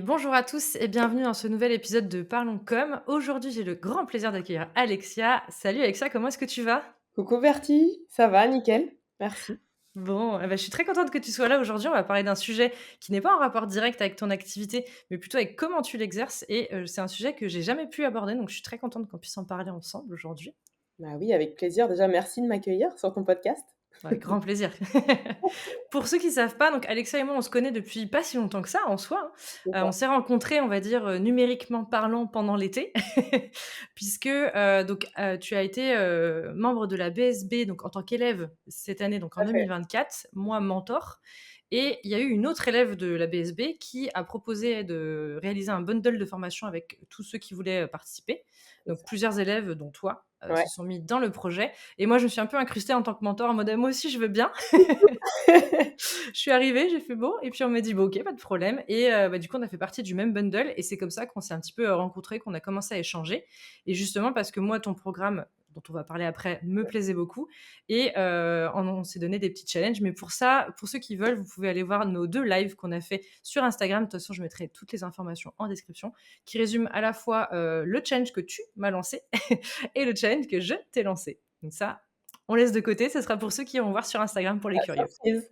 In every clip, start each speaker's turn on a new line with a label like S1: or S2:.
S1: Et bonjour à tous et bienvenue dans ce nouvel épisode de Parlons Com. Aujourd'hui, j'ai le grand plaisir d'accueillir Alexia. Salut Alexia, comment est-ce que tu vas?
S2: Coucou Bertie, ça va, nickel, merci.
S1: Bon, eh ben, je suis très contente que tu sois là aujourd'hui. On va parler d'un sujet qui n'est pas en rapport direct avec ton activité, mais plutôt avec comment tu l'exerces. Et c'est un sujet que j'ai jamais pu aborder, donc je suis très contente qu'on puisse en parler ensemble aujourd'hui.
S2: Bah oui, avec plaisir. Déjà, merci de m'accueillir sur ton podcast.
S1: Avec grand plaisir. Pour ceux qui ne savent pas, donc Alexia et moi, on se connaît depuis pas si longtemps que ça en soi,
S2: C'est
S1: hein. On
S2: ça.
S1: s'est rencontrés, on va dire, numériquement parlant pendant l'été puisque, tu as été, membre de la BSB donc en tant qu'élève cette année, donc
S2: Tout
S1: en
S2: à fait.
S1: 2024, moi mentor et il y a eu une autre élève de la BSB qui a proposé de réaliser un bundle de formation avec tous ceux qui voulaient, participer.
S2: C'est
S1: Donc
S2: ça.
S1: plusieurs élèves, dont toi,
S2: Ouais.
S1: se sont mis dans le projet et moi je me suis un peu incrustée en tant que mentor en mode: «Moi aussi je veux bien». Je suis arrivée, j'ai fait: «Bon» et puis on m'a dit: «Bah, OK, pas de problème» et du coup, on a fait partie du même bundle et c'est comme ça qu'on s'est un petit peu, rencontrés, qu'on a commencé à échanger et justement parce que moi, ton programme, dont on va parler après, me plaisait beaucoup et on s'est donné des petits challenges mais pour ça, pour ceux qui veulent, vous pouvez aller voir nos 2 lives qu'on a fait sur Instagram. De toute façon, je mettrai toutes les informations en description, qui résument à la fois, le challenge que tu m'as lancé et le challenge que je t'ai lancé. Donc ça, on laisse de côté, ce sera pour ceux qui iront voir sur Instagram pour les
S2: Ah,
S1: curieux.
S2: surprise.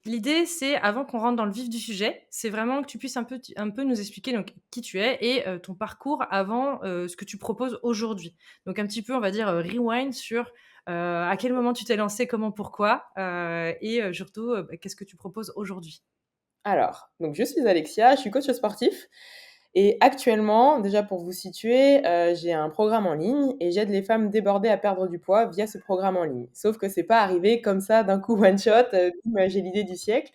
S1: L'idée, c'est avant qu'on rentre dans le vif du sujet, c'est vraiment que tu puisses un peu nous expliquer donc qui tu es et ton parcours avant, ce que tu proposes aujourd'hui. Donc un petit peu, on va dire, rewind sur, à quel moment tu t'es lancé, comment, pourquoi, et surtout, qu'est-ce que tu proposes aujourd'hui?
S2: Alors, donc je suis Alexia, je suis coach sportif et actuellement, déjà pour vous situer, j'ai un programme en ligne et j'aide les femmes débordées à perdre du poids via ce programme en ligne. Sauf que c'est pas arrivé comme ça d'un coup one shot, boum, j'ai l'idée du siècle.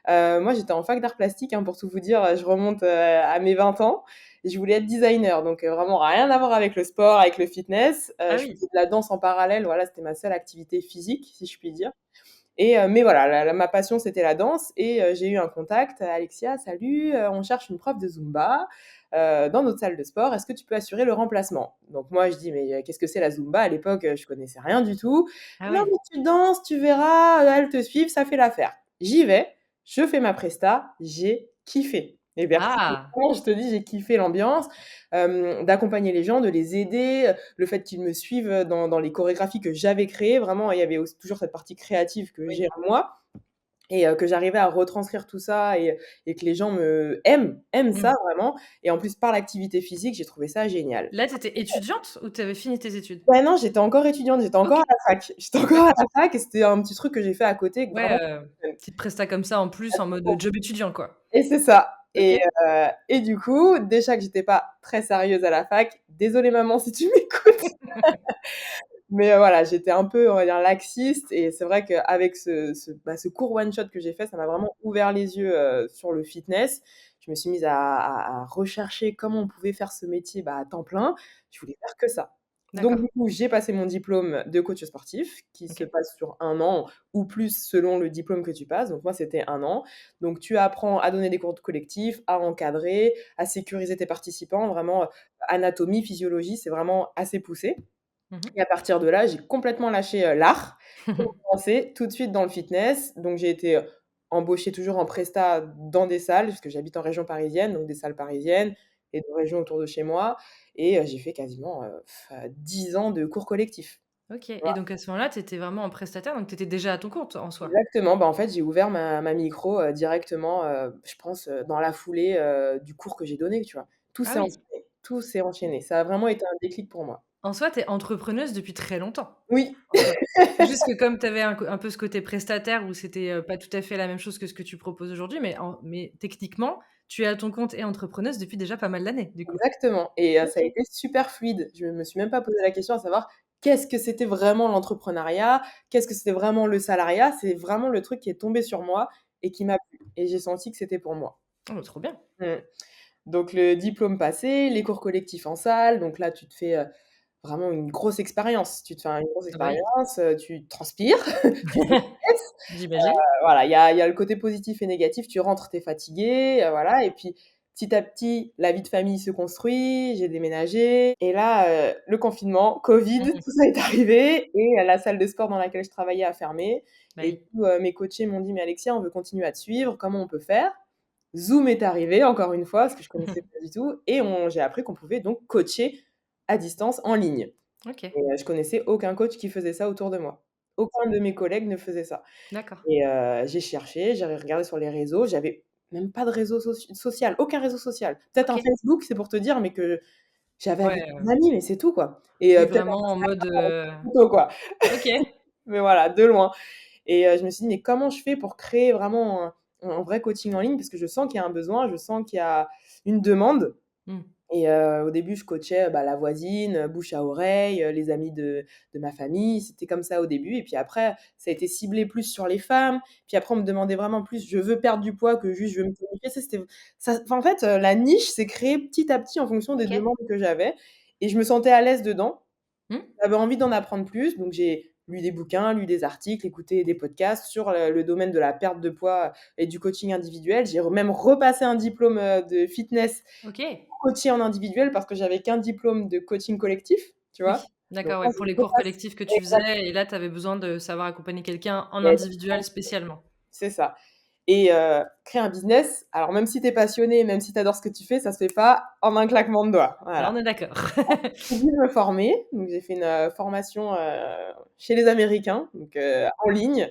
S2: Moi, j'étais en fac d'art plastique, hein, pour tout vous dire, je remonte, à mes 20 ans et je voulais être designer, donc vraiment rien à voir avec le sport, avec le fitness.
S1: Ah
S2: Je
S1: oui.
S2: faisais de la danse en parallèle, voilà, c'était ma seule activité physique, si je puis dire et mais voilà, ma passion, c'était la danse et j'ai eu un contact: «Alexia, salut, on cherche une prof de Zumba, dans notre salle de sport. Est-ce que tu peux assurer le remplacement?» Donc moi, je dis: «Mais qu'est-ce que c'est la Zumba?» À l'époque, je connaissais rien du tout.
S1: Ah
S2: «Non,
S1: ouais.
S2: mais tu danses, tu verras, elles te suivent, ça fait l'affaire». J'y vais, je fais ma presta, j'ai kiffé et Bercy,
S1: Ah!
S2: je te dis, j'ai kiffé l'ambiance, d'accompagner les gens, de les aider, le fait qu'ils me suivent, dans les chorégraphies que j'avais créées. Vraiment, il y avait aussi toujours cette partie créative que
S1: Oui.
S2: j'ai en moi et que j'arrivais à retranscrire tout ça et que les gens me aiment ça
S1: Mmh.
S2: vraiment et en plus par l'activité physique, j'ai trouvé ça génial.
S1: Là, tu étais étudiante ou tu avais fini tes études?
S2: Ouais, non, j'étais encore étudiante, j'étais encore
S1: OK,
S2: à la fac. J'étais encore à
S1: d'accord.
S2: la fac et c'était un petit truc que j'ai fait à côté que
S1: Ouais,
S2: vraiment
S1: petite presta comme ça en plus en mode, job étudiant, quoi.
S2: et c'est ça
S1: OK.
S2: et du coup, déjà que j'étais pas très sérieuse à la fac, désolée maman si tu m'écoutes. Mais voilà, j'étais un peu, on va dire, laxiste et c'est vrai qu'avec ce court one shot que j'ai fait, ça m'a vraiment ouvert les yeux, sur le fitness. Je me suis mise à rechercher comment on pouvait faire ce métier, à temps plein. Je voulais faire que ça. Donc
S1: D'accord.
S2: du coup, j'ai passé mon diplôme de coach sportif qui se
S1: OK.
S2: passe sur 1 an ou plus selon le diplôme que tu passes. Donc moi, c'était 1 an. Donc tu apprends à donner des cours collectifs, à encadrer, à sécuriser tes participants, vraiment, anatomie, physiologie, c'est vraiment assez poussé.
S1: Mmh mh.
S2: Et à partir de là, j'ai complètement lâché, l'art pour me lancer tout de suite dans le fitness. Donc j'ai été, embauchée toujours en presta dans des salles, parce que j'habite en région parisienne, donc des salles parisiennes et de régions autour de chez moi et j'ai fait quasiment, 10 ans de cours collectifs.
S1: OK
S2: Voilà,
S1: et donc à ce moment-là, tu étais vraiment en prestataire, donc tu étais déjà à ton compte en soi?
S2: exactement. En fait, j'ai ouvert ma micro, directement, je pense, dans la foulée, du cours que j'ai donné, tu vois?
S1: Ah oui.
S2: Tout s'est enchaîné. Ça a vraiment été un déclic pour moi.
S1: En soi, tu es entrepreneuse depuis très longtemps,
S2: Oui,
S1: en soi. C'est juste que comme tu avais un peu ce côté prestataire où c'était, pas tout à fait la même chose que ce que tu proposes aujourd'hui, mais techniquement, tu es à ton compte et entrepreneuse depuis déjà pas mal d'années, du coup?
S2: exactement et ça a
S1: OK.
S2: été super fluide. Je me suis même pas posé la question à savoir qu'est-ce que c'était vraiment l'entrepreneuriat? Qu'est-ce que c'était vraiment le salariat? C'est vraiment le truc qui est tombé sur moi et qui m'a plu et j'ai senti que c'était pour moi.
S1: Oh, bah, trop bien.
S2: Mmh. Donc le diplôme passé, les cours collectifs en salle, donc là tu te fais, vraiment une grosse expérience. Tu te fais une grosse
S1: Ah bah, oui.
S2: expérience, tu transpires, tu stresses.
S1: J'imagine.
S2: Voilà, il y a le côté positif et négatif. Tu rentres, tu es fatigué, voilà et puis petit à petit, la vie de famille se construit, j'ai déménagé et là, le confinement, Covid,
S1: Mmh.
S2: tout ça est arrivé et la salle de sport dans laquelle je travaillais a fermé
S1: Bah,
S2: et du
S1: oui.
S2: coup, mes coachés m'ont dit: «Mais Alexia, on veut continuer à te suivre, comment on peut faire?» Zoom est arrivé encore une fois, parce que je connaissais pas du tout et j'ai appris qu'on pouvait donc coacher à distance en ligne
S1: OK,
S2: et je connaissais aucun coach qui faisait ça autour de moi. Aucun de mes collègues ne faisait ça
S1: d'accord.
S2: et j'ai cherché, j'ai regardé sur les réseaux, j'avais même pas de réseau social, aucun réseau social. Peut-être un
S1: OK.
S2: Facebook, c'est pour te dire, mais que j'avais
S1: Ouais,
S2: avec mes amis, mais c'est tout, quoi et
S1: oui,
S2: peut-être
S1: vraiment en mode,
S2: un photo, quoi,
S1: OK,
S2: mais voilà, de loin et je me suis dit: «Mais comment je fais pour créer vraiment un vrai coaching en ligne?» parce que je sens qu'il y a un besoin, je sens qu'il y a une demande
S1: mmh,
S2: et au début, je coachais, bah, la voisine, bouche à oreille, les amis de ma famille. C'était comme ça au début et puis après, ça a été ciblé plus sur les femmes. Puis après, on me demandait vraiment plus: «Je veux perdre du poids» que juste: «Je veux me tonifier». Ça, c'était ça enfin, en fait, la niche s'est créée petit à petit en fonction des
S1: OK.
S2: demandes que j'avais et je me sentais à l'aise dedans.
S1: Mmh,
S2: J'avais envie d'en apprendre plus, donc j'ai lu des bouquins, lu des articles, écouté des podcasts sur le domaine de la perte de poids et du coaching individuel. J'ai même repassé un diplôme, de fitness
S1: OK.
S2: coaching en individuel parce que j'avais qu'un diplôme de coaching collectif, tu vois?
S1: Oui,
S2: Donc
S1: d'accord,
S2: là,
S1: ouais, pour
S2: je
S1: les cours
S2: repasse
S1: collectifs que tu
S2: exact
S1: faisais et là, tu avais besoin de savoir accompagner quelqu'un en individuel
S2: exactement,
S1: spécialement.
S2: c'est ça et créer un business, alors même si tu es passionné, même si tu adores ce que tu fais, ça se fait pas en un claquement de doigts,
S1: Là,
S2: voilà.
S1: on est d'accord.
S2: J'ai dû me former, donc j'ai fait une, formation, chez les Américains, donc en ligne.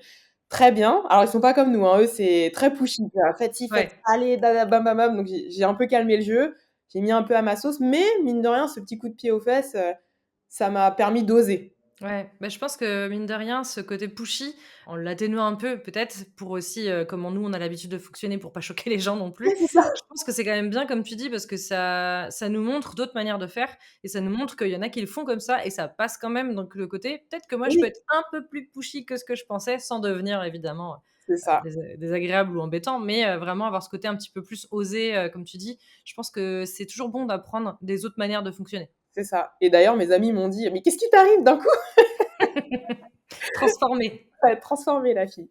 S2: Très bien. Alors ils sont pas comme nous, hein, eux, c'est très pushy, tu vois? Faites ci, faites
S1: Ouais.
S2: ça, allez, da da bam bam bam, donc j'ai un peu calmé le jeu. J'ai mis un peu à ma sauce, mais mine de rien, ce petit coup de pied aux fesses, ça m'a permis d'oser.
S1: Ouais, bah, je pense que mine de rien, ce côté pushy, en l'atténuant un peu peut-être pour aussi, comment nous on a l'habitude de fonctionner pour pas choquer les gens non
S2: Ouais,
S1: plus.
S2: c'est ça.
S1: Je pense que c'est quand même bien comme tu dis parce que ça nous montre d'autres manières de faire et ça nous montre qu'il y en a qui le font comme ça et ça passe quand même. Donc le côté, peut-être que moi je peux
S2: Oui,
S1: être un peu plus pushy que ce que je pensais sans devenir évidemment,
S2: c'est ça,
S1: désagréable ou embêtant, mais vraiment avoir ce côté un petit peu plus osé, comme tu dis. Je pense que c'est toujours bon d'apprendre des autres manières de fonctionner.
S2: c'est ça et d'ailleurs mes amis m'ont dit: «Mais qu'est-ce qui t'arrive d'un coup?»
S1: Transformer.
S2: Ça a transformé la fille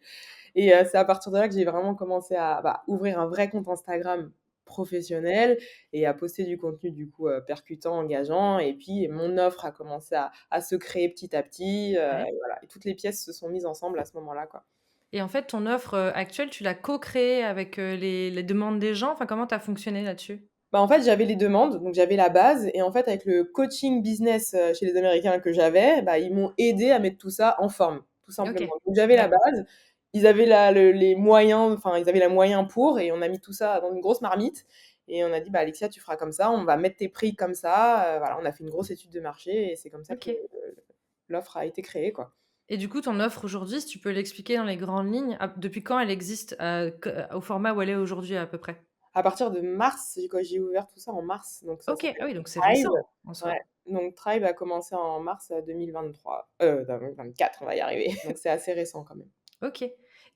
S2: et c'est à partir de là que j'ai vraiment commencé à, bah, ouvrir un vrai compte Instagram professionnel et à poster du contenu du coup, percutant, engageant et puis mon offre a commencé à se créer petit à petit,
S1: Ouais.
S2: et voilà et toutes les pièces se sont mises ensemble à ce moment-là, quoi.
S1: Et en fait, ton offre, actuelle, tu l'as co-créée avec, les demandes des gens? Enfin, comment tu as fonctionné là-dessus?
S2: Bah, en fait, j'avais les demandes, donc j'avais la base et en fait, avec le coaching business, chez les Américains que j'avais, bah, ils m'ont aidée à mettre tout ça en forme, tout simplement.
S1: OK,
S2: Donc j'avais la
S1: d'accord.
S2: base, ils avaient les moyens, enfin, ils avaient les moyens pour et on a mis tout ça dans une grosse marmite et on a dit: «Bah, Alexia, tu feras comme ça, on va mettre tes prix comme ça», voilà, on a fait une grosse étude de marché et c'est comme ça que
S1: OK.
S2: l'offre a été créée, quoi.
S1: Et du coup, ton offre aujourd'hui, si tu peux l'expliquer dans les grandes lignes, depuis quand elle existe, au format où elle est aujourd'hui à peu près?
S2: À partir de mars, j'ai ouvert tout ça en mars, donc ça
S1: OK, ah
S2: s'appelle
S1: oui, donc c'est
S2: Tribe.
S1: récent en
S2: Ouais,
S1: soi.
S2: donc Tribe a commencé en mars, 2023, 2024, on va y arriver, donc c'est assez récent quand même.
S1: OK.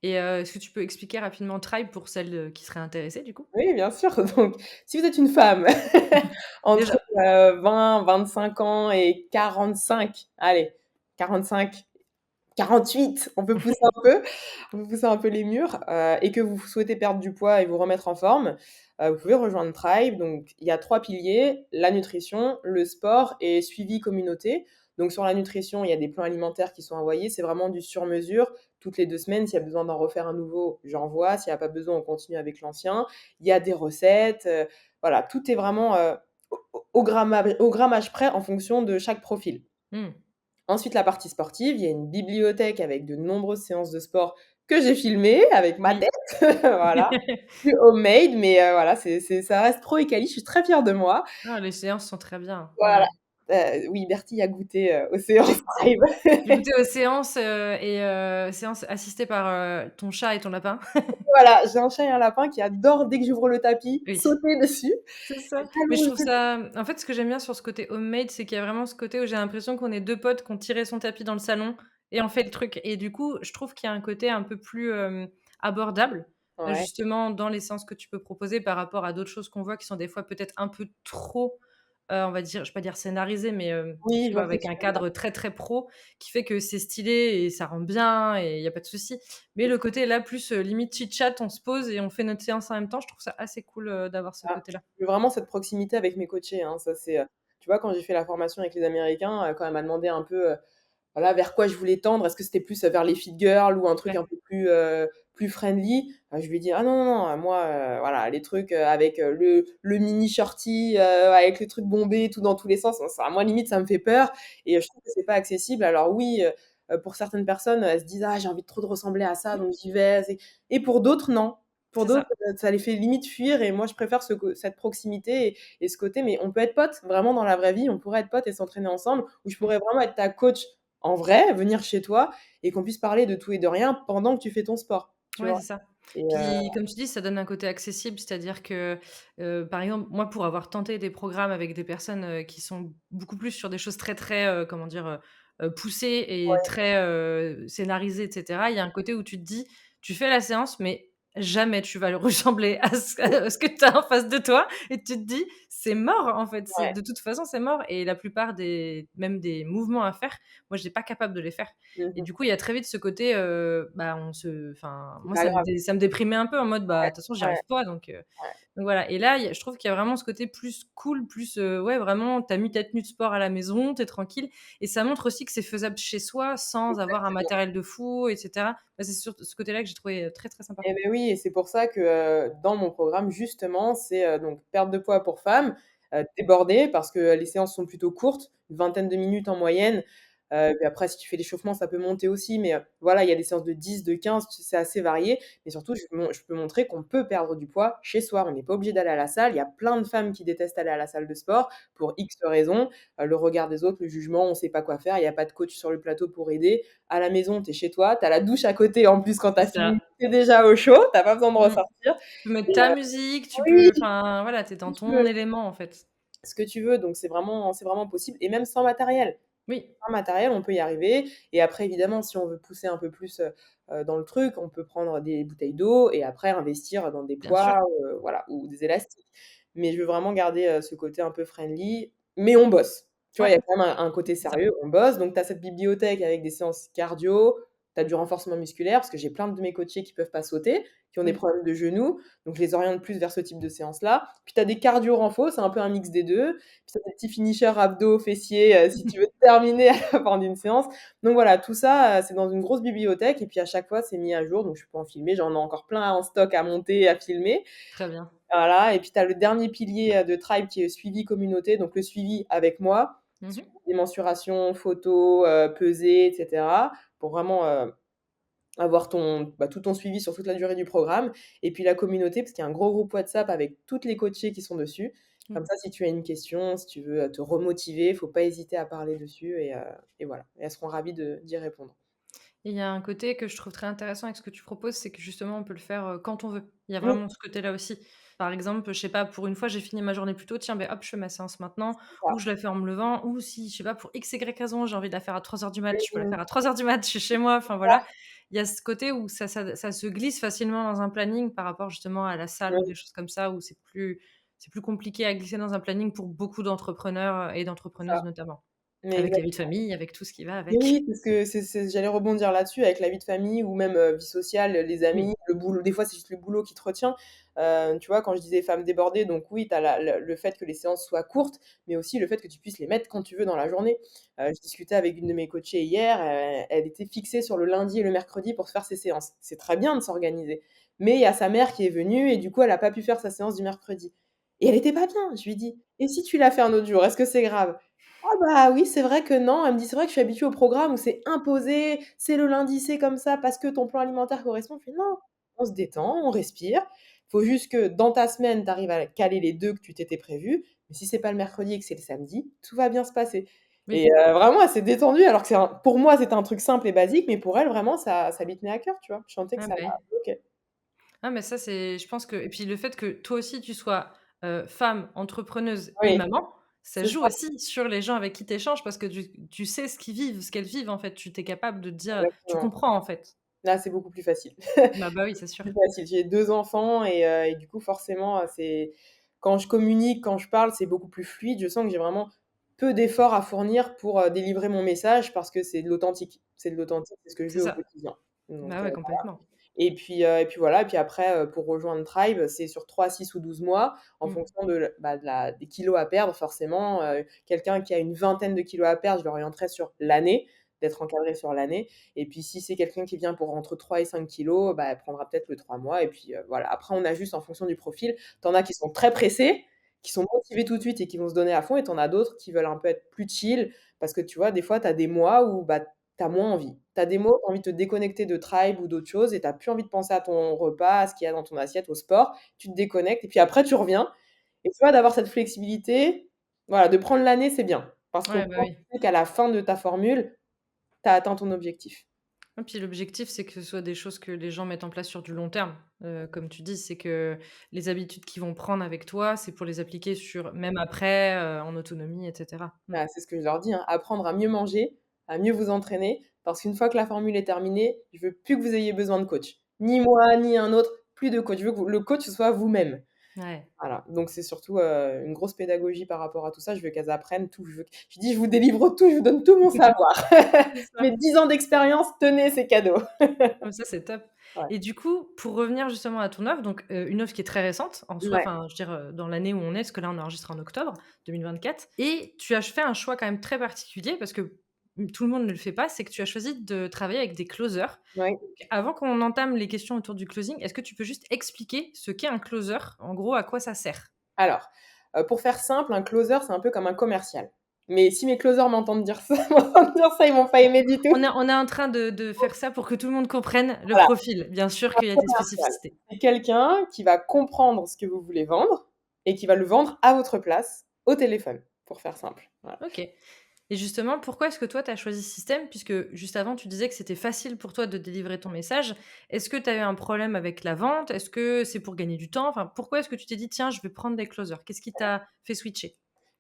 S1: Et est-ce que tu peux expliquer rapidement Tribe pour celles, qui seraient intéressées du coup?
S2: Oui, bien sûr, donc si vous êtes une femme entre,
S1: Déjà.
S2: 20-25 ans et 45, allez, 45, 48, on peut pousser un peu les murs, et que vous souhaitez perdre du poids et vous remettre en forme, vous pouvez rejoindre Tribe. Donc il y a 3 piliers, la nutrition, le sport et suivi communauté. Donc sur la nutrition, il y a des plans alimentaires qui sont envoyés, c'est vraiment du sur mesure. Toutes les 2 semaines, s'il y a besoin d'en refaire un nouveau, j'envoie, s'il y a pas besoin, on continue avec l'ancien. Il y a des recettes, voilà, tout est vraiment, au grammage près en fonction de chaque profil.
S1: Mmh.
S2: Ensuite, la partie sportive, il y a une bibliothèque avec de nombreuses séances de sport que j'ai filmées avec ma
S1: Oui.
S2: tête, voilà. Du homemade, mais voilà, ça reste pro et quali, je suis très fière de moi.
S1: Ah, les séances sont très bien. Ouais,
S2: Voilà.
S1: ouais.
S2: Oui, Bertie a goûté, aux séances
S1: J'ai
S2: Thrive.
S1: j'ai goûté aux séances, et séances assistées par, ton chat et ton lapin.
S2: Voilà, j'ai un chat et un lapin qui adorent, dès que j'ouvre le tapis,
S1: Oui.
S2: sauter dessus.
S1: C'est ça.
S2: C'est
S1: Mais je
S2: tellement
S1: trouve ça en fait, ce que j'aime bien sur ce côté homemade, c'est qu'il y a vraiment ce côté où j'ai l'impression qu'on est 2 potes qui ont tiré son tapis dans le salon et on fait le truc et du coup, je trouve qu'il y a un côté un peu plus, abordable,
S2: ouais,
S1: justement dans les séances que tu peux proposer par rapport à d'autres choses qu'on voit qui sont des fois peut-être un peu trop, on va dire je vais pas dire scénarisées, mais,
S2: oui,
S1: tu
S2: je
S1: vois,
S2: vois ce que
S1: avec
S2: tu
S1: un
S2: veux dire.
S1: cadre très, très pro qui fait que c'est stylé et ça rend bien et il y a pas de souci. Mais le côté là plus, limite chit chat, on se pose et on fait notre séance en même temps, je trouve ça assez cool, d'avoir ce
S2: Ah,
S1: côté-là.
S2: j'ai vraiment cette proximité avec mes coachés, hein, ça c'est, tu vois, quand j'ai fait la formation avec les Américains, quand elle m'a demandé un peu, voilà, vers quoi je voulais tendre. Est-ce que c'était plus vers les fit girls ou un truc
S1: Ouais,
S2: un peu plus friendly? Je lui ai dit: «Ah non, non, non, moi, voilà, les trucs, avec, le mini shorty, avec les trucs bombés tout dans tous les sens, ça moi limite ça me fait peur et je trouve que c'est pas accessible». Alors oui, pour certaines personnes, elles se disent: «Ah, j'ai envie de trop de ressembler à ça,
S1: mmh,
S2: donc j'y vais». C'est et pour d'autres, non. Pour
S1: c'est
S2: d'autres,
S1: ça,
S2: ça les fait limite fuir et moi je préfère cette proximité et ce côté mais on peut être potes, vraiment dans la vraie vie, on pourrait être potes et s'entraîner ensemble, ou je
S1: mmh.
S2: pourrais vraiment être ta coach en vrai, venir chez toi et qu'on puisse parler de tout et de rien pendant que tu fais ton sport, tu
S1: Ouais,
S2: vois?
S1: c'est ça.
S2: Et
S1: Puis, comme tu dis, ça donne un côté accessible, c'est-à-dire que, par exemple, moi, pour avoir tenté des programmes avec des personnes, qui sont beaucoup plus sur des choses très, très, comment dire? Poussées et
S2: ouais,
S1: très, scénarisées et cetera. Il y a un côté où tu te dis: «Tu fais la séance, mais jamais tu vas le ressembler à ce que tu as en face de toi» et tu te dis: «C'est mort, en fait, c'est
S2: ouais.
S1: de toute façon, c'est mort» et la plupart des même des mouvements à faire, moi, j'étais pas capable de les faire.
S2: Mmh
S1: Et
S2: mh.
S1: du coup, il y a très vite ce côté, bah, on se enfin,
S2: C'est
S1: moi,
S2: pas grave.
S1: ça me déprimait un peu en mode, bah,
S2: Ouais,
S1: de toute façon, j'y
S2: ouais,
S1: arrive pas
S2: ouais.
S1: donc voilà. Et là, je trouve qu'il y a vraiment ce côté plus cool, plus, ouais, vraiment, tu as mis ta tenue de sport à la maison, tu es tranquille et ça montre aussi que c'est faisable chez soi sans avoir un
S2: Exactement.
S1: matériel de fou et cetera. Bah, c'est sur ce côté-là que j'ai trouvé, très, très sympa.
S2: Et beh, oui et c'est pour ça que, dans mon programme justement, c'est, donc perte de poids pour femmes, débordée parce que les séances sont plutôt courtes, une vingtaine de minutes en moyenne, puis après si tu fais l'échauffement, ça peut monter aussi, mais, voilà, il y a des séances de 10, de 15, c'est assez varié. Mais surtout je peux montrer qu'on peut perdre du poids chez soi. On n'est pas obligé d'aller à la salle. Il y a plein de femmes qui détestent aller à la salle de sport pour X raisons, le regard des autres, le jugement, on sait pas quoi faire, il y a pas de coach sur le plateau pour aider. À la maison, tu es chez toi, tu as la douche à côté en plus quand tu as
S1: C'est
S2: fini,
S1: ça.
S2: tu es déjà au chaud, tu as pas besoin de
S1: Mmh.
S2: ressortir
S1: Tu peux mettre
S2: et
S1: ta musique, tu
S2: oui,
S1: peux enfin, voilà, tu es
S2: ce que
S1: dans
S2: tu veux,
S1: ton élément, en fait.
S2: ce que tu veux, donc c'est vraiment possible et même sans matériel.
S1: Oui,
S2: Sans matériel, on peut y arriver et après évidemment, si on veut pousser un peu plus, dans le truc, on peut prendre des bouteilles d'eau et après investir dans des
S1: bien sûr.
S2: poids, voilà, ou des élastiques. Mais je veux vraiment garder, ce côté un peu friendly, mais on bosse. Tu vois, il
S1: Ouais,
S2: y a quand même un côté
S1: c'est ça.
S2: sérieux, on bosse, donc tu as cette bibliothèque avec des séances cardio, tu as du renforcement musculaire parce que j'ai plein de mes coachés qui peuvent pas sauter, qui ont des
S1: Oui,
S2: problèmes de genoux, donc je les oriente plus vers ce type de séance-là. Puis tu as des cardio renfo, c'est un peu un mix des 2. Puis tu as des petits finishers abdos, fessiers, si tu veux terminer à la fin d'une séance. Donc voilà, tout ça, c'est dans une grosse bibliothèque et puis à chaque fois, c'est mis à jour, donc je peux en filmer. J'en ai encore plein en stock à monter, à filmer.
S1: très bien.
S2: Voilà et puis tu as le dernier pilier, de Tribe qui est suivi communauté, donc le suivi avec moi,
S1: Mmh mh.
S2: suivi des mensurations, photos, pesées et cetera, pour vraiment, avoir tout ton suivi sur toute la durée du programme et puis la communauté, parce qu'il y a un gros groupe WhatsApp avec toutes les coachées qui sont dessus.
S1: Mmh.
S2: Comme ça, si tu as une question, si tu veux, te remotiver, faut pas hésiter à parler dessus et voilà et elles seront ravies d'y répondre.
S1: Et il y a un côté que je trouve très intéressant avec ce que tu proposes, c'est que justement on peut le faire, quand on veut. Il y a
S2: Mmh,
S1: vraiment ce côté-là aussi. Par exemple, je sais pas, pour une fois j'ai fini ma journée plus tôt, tiens, beh, hop, je fais ma séance maintenant
S2: c'est
S1: ou
S2: ça.
S1: je la fais en me levant ou si, je sais pas, pour X, Y raison, j'ai envie de la faire à 3 heures du mat, je peux la
S2: Mmh
S1: faire à 3 heures du mat, je suis chez moi, enfin voilà. Il y a ce côté où ça se glisse facilement dans un planning par rapport justement à la salle ou
S2: Oui,
S1: des choses comme ça où c'est plus compliqué à glisser dans un planning pour beaucoup d'entrepreneurs et
S2: c'est ça.
S1: d'entrepreneuses notamment.
S2: Mais
S1: Avec la vie de
S2: exactement.
S1: famille, avec tout ce qui va
S2: Mais
S1: avec.
S2: oui, parce que j'allais rebondir là-dessus avec la vie de famille ou même, vie sociale, les
S1: Oui,
S2: amis, le boulot. Des fois, c'est juste le boulot qui te retient. Tu vois, quand je disais femme débordée, donc oui, tu as le fait que les séances soient courtes, mais aussi le fait que tu puisses les mettre quand tu veux dans la journée. Je discutais avec une de mes coachées hier, elle était fixée sur le lundi et le mercredi pour se faire ses séances. C'est très bien de s'organiser, mais il y a sa mère qui est venue et du coup, elle a pas pu faire sa séance du mercredi et elle était pas bien. Je lui dis: «Et si tu la fais un autre jour, est-ce que c'est grave?» «Ah bah oui, c'est vrai que non». Elle me dit: «C'est vrai que je suis habituée au programme où c'est imposé, c'est le lundi, c'est comme ça parce que ton plan alimentaire correspond». Je fais: «Non, on se détend, on respire. Faut juste que dans ta semaine, tu arrives à caler les 2 que tu t'étais prévus. Mais si c'est pas le mercredi et que c'est le samedi, tout va bien se passer». Et
S1: oui.
S2: vraiment, elle s'est détendue alors que pour moi, c'était un truc simple et basique, mais pour elle, vraiment, ça lui tenait à cœur, tu vois? Je sentais que
S1: Ah
S2: ça la
S1: beh.
S2: bloquait.
S1: Ah mais ça c'est je pense que et puis le fait que toi aussi tu sois, femme, entrepreneuse et
S2: Oui,
S1: maman, ça
S2: c'est
S1: joue
S2: ça,
S1: aussi sur les gens avec qui tu échanges parce que tu sais ce qu'ils vivent, ce qu'elles vivent en fait. Tu es capable de te dire tu
S2: exactement.
S1: comprends en fait.
S2: Là, c'est beaucoup plus facile.
S1: Bah oui, c'est sûr.
S2: Plus facile. J'ai 2 enfants et du coup, forcément, c'est quand je communique, quand je parle, c'est beaucoup plus fluide. Je sens que j'ai vraiment peu d'efforts à fournir pour, délivrer mon message parce que c'est de l'authentique. C'est de l'authentique, c'est ce que je
S1: C'est
S2: vis au
S1: ça.
S2: quotidien. Donc
S1: Bah ouais, complètement.
S2: et puis voilà et puis après, pour rejoindre Tribe, c'est sur 3, 6 ou 12 mois en
S1: Mmh.
S2: fonction des kilos à perdre forcément, quelqu'un qui a une vingtaine de kilos à perdre, je l'orienterai sur l'année. d'être encadrée sur l'année. Et puis si c'est quelqu'un qui vient pour entre 3 et 5 kilos, bah, elle prendra peut-être le 3 mois et puis, voilà. Après on ajuste en fonction du profil. Tu en as qui sont très pressés, qui sont motivés tout de suite et qui vont se donner à fond et tu en as d'autres qui veulent un peu être plus chill parce que tu vois, des fois, tu as des mois où, bah, tu as moins envie. Tu as des mois où tu as envie de te déconnecter de Tribe ou d'autres choses et tu as plus envie de penser à ton repas, à ce qu'il y a dans ton assiette, au sport. Tu te déconnectes et puis après tu reviens et tu vois, d'avoir cette flexibilité, voilà, de prendre l'année, c'est bien parce qu'au
S1: Ouais, bah,
S2: moins,
S1: oui.
S2: tu sais qu'à la fin de ta formule, tu as atteint ton objectif.
S1: Et puis l'objectif, c'est que ce soit des choses que les gens mettent en place sur du long terme. Comme tu dis, c'est que les habitudes qu'ils vont prendre avec toi, c'est pour les appliquer sur même après, en autonomie et cetera. Mmh.
S2: Bah, c'est ce que je leur dis, hein, apprendre à mieux manger, à mieux vous entraîner, parce qu'une fois que la formule est terminée, je veux plus que vous ayez besoin de coach. Ni moi, ni un autre, plus de coach. Je veux que le coach, ce soit vous-même.
S1: Ouais.
S2: Voilà, donc c'est surtout, une grosse pédagogie par rapport à tout ça. Je veux qu'elles apprennent tout. Je dis: «Je vous délivre tout, je vous donne tout mon savoir.
S1: C'est ça.
S2: Mes 10 ans d'expérience, tenez, c'est cadeau».
S1: Comme ça, c'est top.
S2: Ouais.
S1: Et du coup, pour revenir justement à ton offre, donc une offre qui est très récente en soi,
S2: Ouais.
S1: enfin, je veux dire, dans l'année où on est, parce que là, on enregistre en octobre 2024 et tu as fait un choix quand même très particulier parce que, tout le monde ne le fait pas, c'est que tu as choisi de travailler avec des closers.
S2: Ouais.
S1: Avant qu'on entame les questions autour du closing, est-ce que tu peux juste expliquer ce qu'est un closer? En gros, à quoi ça sert?
S2: Alors, pour faire simple, un closer, c'est un peu comme un commercial. Mais si mes closers m'entendent dire ça m'entendent dire ça, ils vont pas aimer du tout.
S1: On est en train de faire ça pour que tout le monde comprenne le
S2: Voilà,
S1: profil. Bien sûr
S2: un
S1: qu'il y a des
S2: commercial.
S1: spécificités.
S2: C'est quelqu'un qui va comprendre ce que vous voulez vendre et qui va le vendre à votre place, au téléphone, pour faire simple. Voilà.
S1: OK. Et justement, pourquoi est-ce que toi, tu as choisi ce système? Puisque juste avant, tu disais que c'était facile pour toi de délivrer ton message. Est-ce que tu as eu un problème avec la vente? Est-ce que c'est pour gagner du temps? Enfin, pourquoi est-ce que tu t'es dit: «Tiens, je vais prendre des closers»? Qu'est-ce qui t'a fait switcher?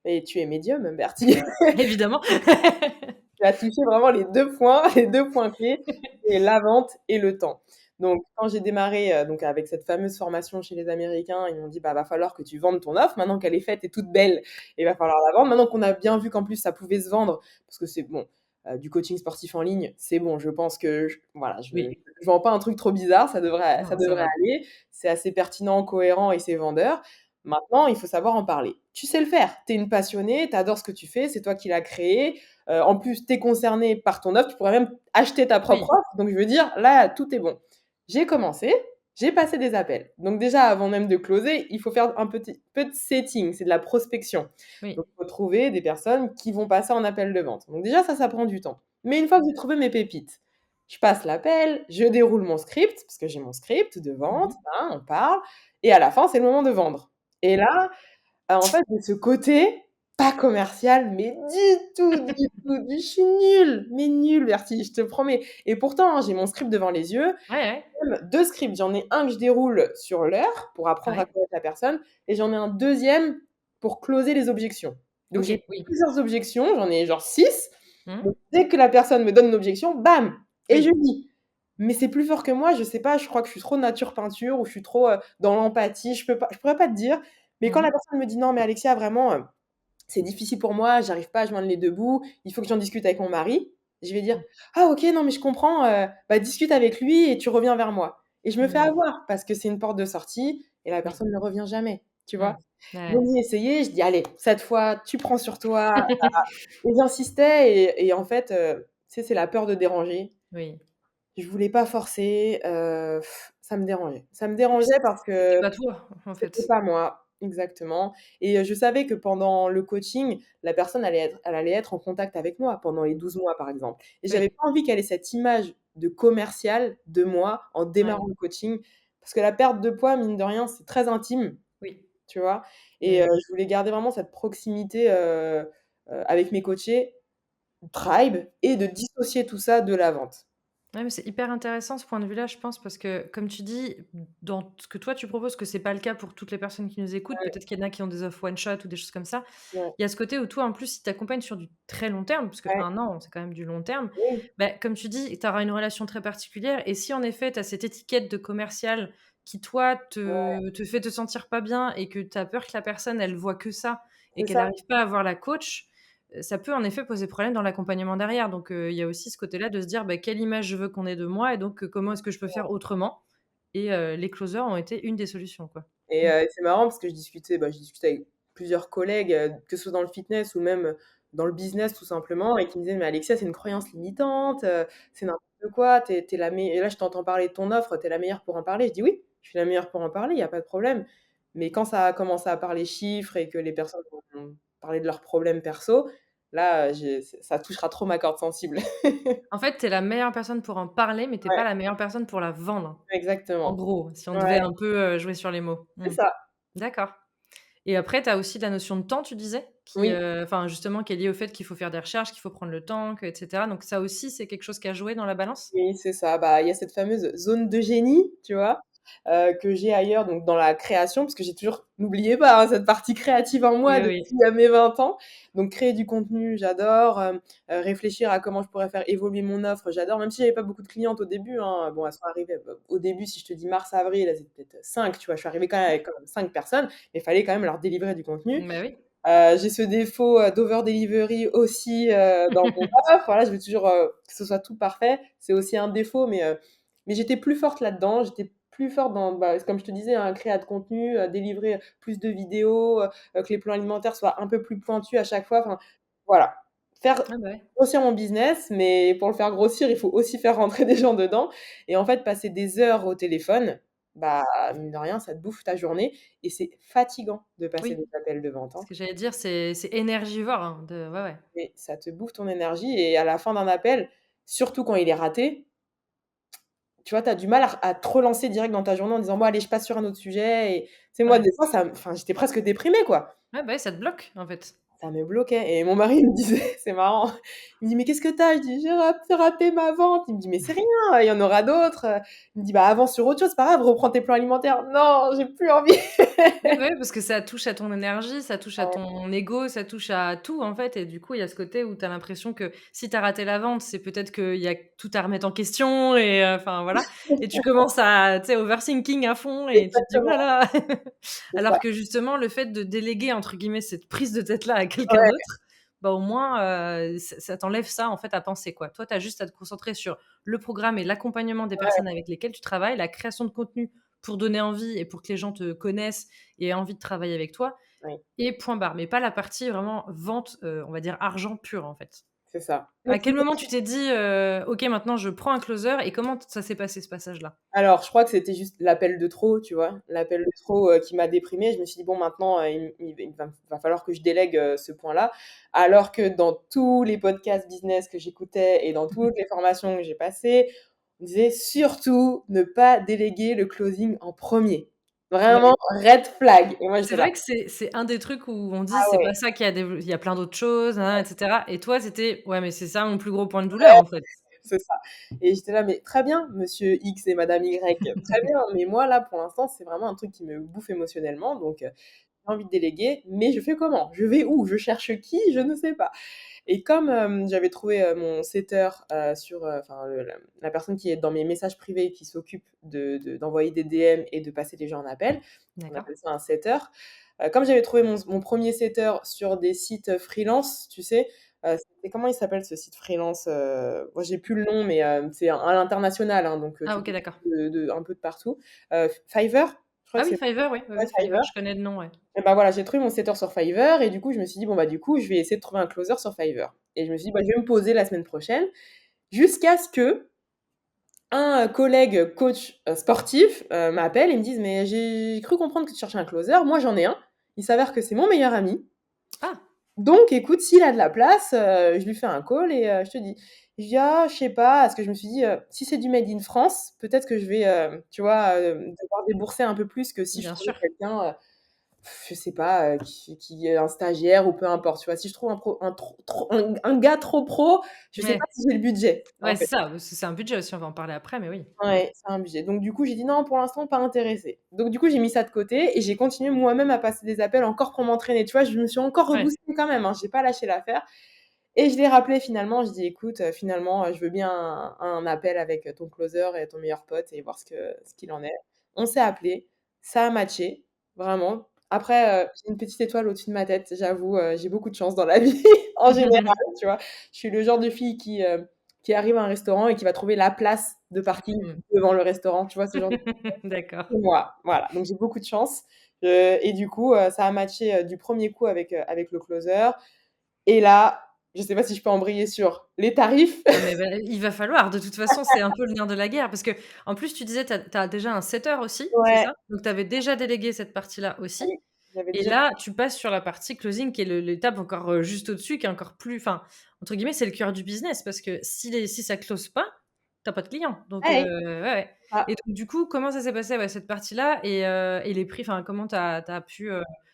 S2: Et tu es médium, Bertie.
S1: Évidemment.
S2: Tu as touché vraiment les 2 points, les 2 points clés, c'est la vente et le temps. Donc quand j'ai démarré, donc avec cette fameuse formation chez les Américains, ils m'ont dit: «Bah, va falloir que tu vendes ton offre maintenant qu'elle est faite et toute belle, il va falloir la vendre». Maintenant qu'on a bien vu qu'en plus ça pouvait se vendre, parce que c'est bon, du coaching sportif en ligne, c'est bon, je pense que voilà,
S1: Oui,
S2: je vends pas un truc trop bizarre, ça
S1: non, ça
S2: devrait
S1: va.
S2: aller. C'est assez pertinent, cohérent et c'est vendeur. Maintenant, il faut savoir en parler. Tu sais le faire, tu es une passionnée, tu adores ce que tu fais, c'est toi qui l'as créé, en plus, tu es concerné par ton offre, tu pourrais même acheter ta propre
S1: Oui,
S2: offre. Donc je veux dire, là, tout est bon. J'ai commencé, j'ai passé des appels. Donc déjà, avant même de closer, il faut faire un petit peu de setting, c'est de la prospection.
S1: oui.
S2: Donc il faut trouver des personnes qui vont passer en appel de vente. Donc déjà, ça prend du temps. Mais une fois que j'ai trouvé mes pépites, je passe l'appel, je déroule mon script, parce que j'ai mon script de vente,
S1: Mmh.
S2: hein, on parle, et à la fin, c'est le moment de vendre. Et là, en fait, j'ai ce côté pas commercial, mais du tout, je suis nulle, mais nulle, Bertie, je te promets. Et pourtant, hein, j'ai mon script devant les yeux,
S1: Ouais, ouais,
S2: même 2 scripts. J'en ai un que je déroule sur l'heure pour apprendre à
S1: ouais.
S2: connaître la personne et j'en ai un deuxième pour closer les objections. Donc j'ai
S1: OK, oui.
S2: plusieurs objections, j'en ai genre 6.
S1: Mmh.
S2: Donc dès que la personne me donne une objection, bam! Et je
S1: Oui.
S2: dis. Mais c'est plus fort que moi, je sais pas, je crois que je suis trop nature peinture ou je suis trop, dans l'empathie, je pourrais pas te dire. Mais quand
S1: Mmh.
S2: la personne me dit: «Non mais Alexia vraiment, c'est difficile pour moi, j'arrive pas à joindre les 2 bouts, il faut que j'en discute avec mon mari», je vais dire:
S1: Mmh.
S2: «Ah OK, non mais je comprends, bah discute avec lui et tu reviens vers moi». Et je me fais
S1: Mmh.
S2: avoir parce que c'est une porte de sortie et la
S1: Oui.
S2: personne ne revient jamais, tu
S1: Mmh.
S2: vois? Donc
S1: Ouais.
S2: j'ai essayé, je dis: «Allez, cette fois, tu prends sur toi». Et j'insistais et en fait, tu sais, c'est la peur de déranger.
S1: Oui.
S2: Je voulais pas forcer, ça me dérangeait. Ça me
S1: Et puis
S2: dérangeait parce
S1: c'était
S2: que
S1: pas toi, en
S2: c'était
S1: fait.
S2: pas moi, exactement. Et je savais que pendant le coaching, la personne elle allait être en contact avec moi pendant les 12 mois, par exemple. Et j'avais
S1: Oui.
S2: pas envie qu'elle ait cette image de commercial de moi en
S1: Ouais.
S2: démarrant le coaching. Parce que la perte de poids, mine de rien, c'est très intime,
S1: Oui.
S2: tu vois? Et
S1: Oui.
S2: je voulais garder vraiment cette proximité, avec mes coachés, tribe et de dissocier tout ça de la vente.
S1: Ouais, mais c'est hyper intéressant ce point de vue-là, je pense, parce que comme tu dis, dans ce que toi tu proposes, que c'est pas le cas pour toutes les personnes qui nous écoutent,
S2: Ouais,
S1: peut-être qu'il y en a qui ont des offres one shot ou des choses comme ça.
S2: ouais,
S1: Il y a ce côté où toi, en plus, si tu accompagnes sur du très long terme, parce que
S2: ouais,
S1: 1 an, c'est quand même du long terme,
S2: oui,
S1: bah, comme tu dis, tu auras une relation très particulière et si en effet, tu as cette étiquette de commercial qui toi
S2: ouais,
S1: te fait te sentir pas bien et que tu as peur que la personne, elle voit que ça et
S2: c'est
S1: qu'elle
S2: ça.
S1: n'arrive pas à voir la coach, ça peut en effet poser problème dans l'accompagnement derrière. Donc, il y a aussi ce côté-là de se dire: «Bah, quelle image je veux qu'on ait de moi et donc, comment est-ce que je peux faire autrement?» Et les closers ont été une des solutions, quoi.
S2: Et
S1: Mmh.
S2: c'est marrant parce que je discutais avec plusieurs collègues, que ce soit dans le fitness ou même, dans le business tout simplement et qui me disait: «Mais Alexia, c'est une croyance limitante, c'est n'importe quoi, tu es la meille et là je t'entends parler de ton offre, tu es la meilleure pour en parler». Je dis: «Oui, je suis la meilleure pour en parler, il y a pas de problème». Mais quand ça a commencé à parler chiffres et que les personnes vont parler de leurs problèmes perso, là, j'ai ça touchera trop ma corde sensible.
S1: En fait, tu es la meilleure personne pour en parler, mais tu es
S2: Ouais,
S1: pas la meilleure personne pour la vendre. En
S2: exactement.
S1: gros, si on devait
S2: Ouais,
S1: un peu, jouer sur les mots.
S2: c'est
S1: Mmh.
S2: ça.
S1: D'accord. Et après, tu as aussi la notion de temps, tu disais? Qui,
S2: Oui.
S1: enfin, justement, qui est liée au fait qu'il faut faire des recherches, qu'il faut prendre le temps, que et cetera. Donc ça aussi, c'est quelque chose qui a joué dans la balance?
S2: Oui, c'est ça. Bah, il y a cette fameuse zone de génie, tu vois? Que j'ai ailleurs, donc dans la création, parce que j'ai toujours n'oubliez pas, hein, cette partie créative en moi
S1: Oui, oui.
S2: depuis, mes 20 ans. Donc créer du contenu, j'adore, réfléchir à comment je pourrais faire évoluer mon offre, j'adore, même si j'avais pas beaucoup de clientes au début, hein. Bon, elles sont arrivées, au début, si je te dis mars-avril, elles étaient peut-être 5, tu vois? Je suis arrivée quand même avec, 5 personnes, mais il fallait quand même leur délivrer du contenu.
S1: Bah, oui.
S2: J'ai ce défaut, d'over delivery aussi, dans mon taf. Voilà, je veux toujours, que ce soit tout parfait. C'est aussi un défaut, mais j'étais plus forte là-dedans. J'étais plus forte dans, bah, comme je te disais, hein, créa de contenu, délivrer plus de vidéos, que les plans alimentaires soient un peu plus pointus à chaque fois. Enfin, voilà. Faire
S1: Ah, bah, ouais.
S2: grossir mon business, mais pour le faire grossir, il faut aussi faire rentrer des gens dedans et en fait, passer des heures au téléphone, bah, mine de rien, ça te bouffe ta journée et c'est fatigant de passer
S1: Oui,
S2: des appels de vente,
S1: ce
S2: hein.
S1: que j'allais dire, c'est énergivore, hein, de ouais, ouais.
S2: Mais ça te bouffe ton énergie et à la fin d'un appel, surtout quand il est raté, tu vois, tu as du mal à te relancer direct dans ta journée en disant: «Bon allez, je passe sur un autre sujet» et tu sais, moi,
S1: Ouais.
S2: des fois, enfin, j'étais presque déprimée, quoi.
S1: Ouais, bah, ouais, ça te bloque, en fait.
S2: Ça me bloquait et mon mari il me disait c'est marrant, il me dit: «Mais qu'est-ce que tu as?» Je dis: «J'ai raté ma vente». Il me dit: «Mais c'est rien, il y en aura d'autres». Il me dit: «Bah avance sur autre chose, c'est pas grave, reprends tes plans alimentaires». Non, j'ai plus envie.
S1: Ouais, bah, ouais, parce que ça touche à ton énergie, ça touche à
S2: Ouais,
S1: ton ego, ça touche à tout, en fait et du coup, il y a ce côté où tu as l'impression que si tu as raté la vente, c'est peut-être qu'il y a tout à remettre en question et enfin, voilà et tu commences à, tu sais, overthinking à fond et tu te dis: «Ouh là
S2: exactement,
S1: là!»
S2: c'est ça.
S1: alors que justement, le fait de «déléguer» entre guillemets cette prise de tête-là à quelqu'un
S2: Ouais,
S1: d'autre, bah, au moins, ça t'enlève ça, en fait, à penser, quoi. Toi, tu as juste à te concentrer sur le programme et l'accompagnement des
S2: ouais,
S1: personnes avec lesquelles tu travailles, la création de contenu pour donner envie et pour que les gens te connaissent et aient envie de travailler avec toi
S2: ouais,
S1: et point barre. Mais pas la partie vraiment vente, on va dire argent pur, en fait.
S2: c'est ça.
S1: À quel moment tu t'es dit: «OK, maintenant je prends un closer» et comment ça s'est passé ce passage-là?
S2: Alors, je crois que c'était juste l'appel de trop, tu vois? L'appel de trop, qui m'a déprimée. Je me suis dit: «Bon, maintenant, il va falloir que je délègue, ce point-là». Alors que dans tous les podcasts business que j'écoutais et dans toutes les formations que j'ai passées, on disait: «Surtout ne pas déléguer le closing en premier. Vraiment
S1: Ouais.
S2: red flag et moi,
S1: C'est
S2: j'étais là:
S1: vrai que c'est un des trucs où on dit:
S2: «Ah
S1: «C'est
S2: ouais,
S1: pas ça qui a dév il y a plein d'autres choses, nin nin et cetera» et toi, c'était: «Ouais, mais c'est ça mon plus gros point de douleur,
S2: ouais,
S1: en fait».
S2: c'est ça» et j'étais là: «Mais très bien, monsieur X et madame Y, très bien, mais moi, là, pour l'instant, c'est vraiment un truc qui me bouffe émotionnellement donc j'ai envie de déléguer, mais je fais comment? Je vais où? Je cherche qui? Je ne sais pas et comme, j'avais trouvé, mon setter, sur, enfin le la personne qui est dans mes messages privés qui s'occupe d'envoyer des DM et de passer les gens en appel, on
S1: D'accord.
S2: appelle ça un setter. Comme j'avais trouvé mon 1er setter sur des sites, freelance, tu sais? C'était comment il s'appelle ce site freelance? Moi j'ai plus le nom, mais, c'est à l'international, hein, donc,
S1: Ah
S2: tu
S1: OK,
S2: peux
S1: d'accord.
S2: de un peu de partout. Fiverr? Je crois
S1: Ah
S2: que
S1: oui,
S2: c'est
S1: Fiverr, oui, oui,
S2: ouais,
S1: oui, Fiverr,
S2: Fiverr.
S1: je connais de nom, ouais.
S2: Et bah, voilà, j'ai trouvé mon setter sur Fiverr et du coup, je me suis dit: «Bon, bah, du coup, je vais essayer de trouver un closer sur Fiverr» et je me suis dit: «Bah, je vais me poser la semaine prochaine» jusqu'à ce qu'un, collègue coach, sportif, m'appelle et me dise: «Mais j'ai cru comprendre que tu cherchais un closer, moi j'en ai un. Il s'avère que c'est mon meilleur ami,
S1: Ah!
S2: donc écoute, s'il a de la place, je lui fais un call et je te dis». Je dis: «Ah, je sais pas», parce que je me suis dit, «Si c'est du made in France, peut-être que je vais, tu vois, devoir débourser un peu plus que si je
S1: Bien
S2: trouvais
S1: sûr.
S2: quelqu'un, je sais pas, qui est un stagiaire ou peu importe, tu vois? Si je trouve un pro un trop un gars trop pro, je sais
S1: Ouais,
S2: pas si j'ai le budget,
S1: ouais,
S2: en
S1: c'est
S2: fait.
S1: ça, c'est un budget aussi, on va en parler après, mais oui.
S2: Ouais, c'est un budget. Donc du coup, j'ai dit: «Non, pour l'instant, pas intéressée». Donc du coup, j'ai mis ça de côté et j'ai continué moi-même à passer des appels encore pour m'entraîner, tu vois? Je me suis encore
S1: Ouais.
S2: reboostée quand même, hein, j'ai pas lâché l'affaire et je l'ai rappelé finalement, je dis: «Écoute, finalement, je veux bien un appel avec, ton closer et ton meilleur pote et voir ce qu'il en est». On s'est appelé, ça a matché, vraiment. Après, j'ai une petite étoile au-dessus de ma tête, j'avoue, j'ai beaucoup de chance dans la vie en général, tu vois? Je suis le genre de fille qui arrive à un restaurant et qui va trouver la place de parking
S1: Mmh.
S2: devant le restaurant, tu vois? Ce genre de
S1: D'accord.
S2: c'est moi, voilà, donc j'ai beaucoup de chance, et du coup, ça a matché, du premier coup avec le closer Et là, je sais pas si je peux embrayer sur les tarifs.
S1: Ah mais bah, il va falloir, de toute façon, c'est un peu le nerf de la guerre parce qu'en plus tu disais tu as déjà un setter aussi, c'est
S2: Ouais,
S1: ça? Donc tu avais déjà délégué cette partie-là aussi
S2: oui, j'avais
S1: et
S2: déjà
S1: là, tu passes sur la partie closing qui est l'étape encore, juste au-dessus, qui est encore plus enfin, entre guillemets, «c'est le cœur du business» parce que si ça close pas, tu as pas de clients donc
S2: ouais,
S1: ouais, ouais
S2: ça.
S1: et donc du coup, comment ça s'est passé, ouais, cette partie-là et les prix, enfin, comment tu as pu,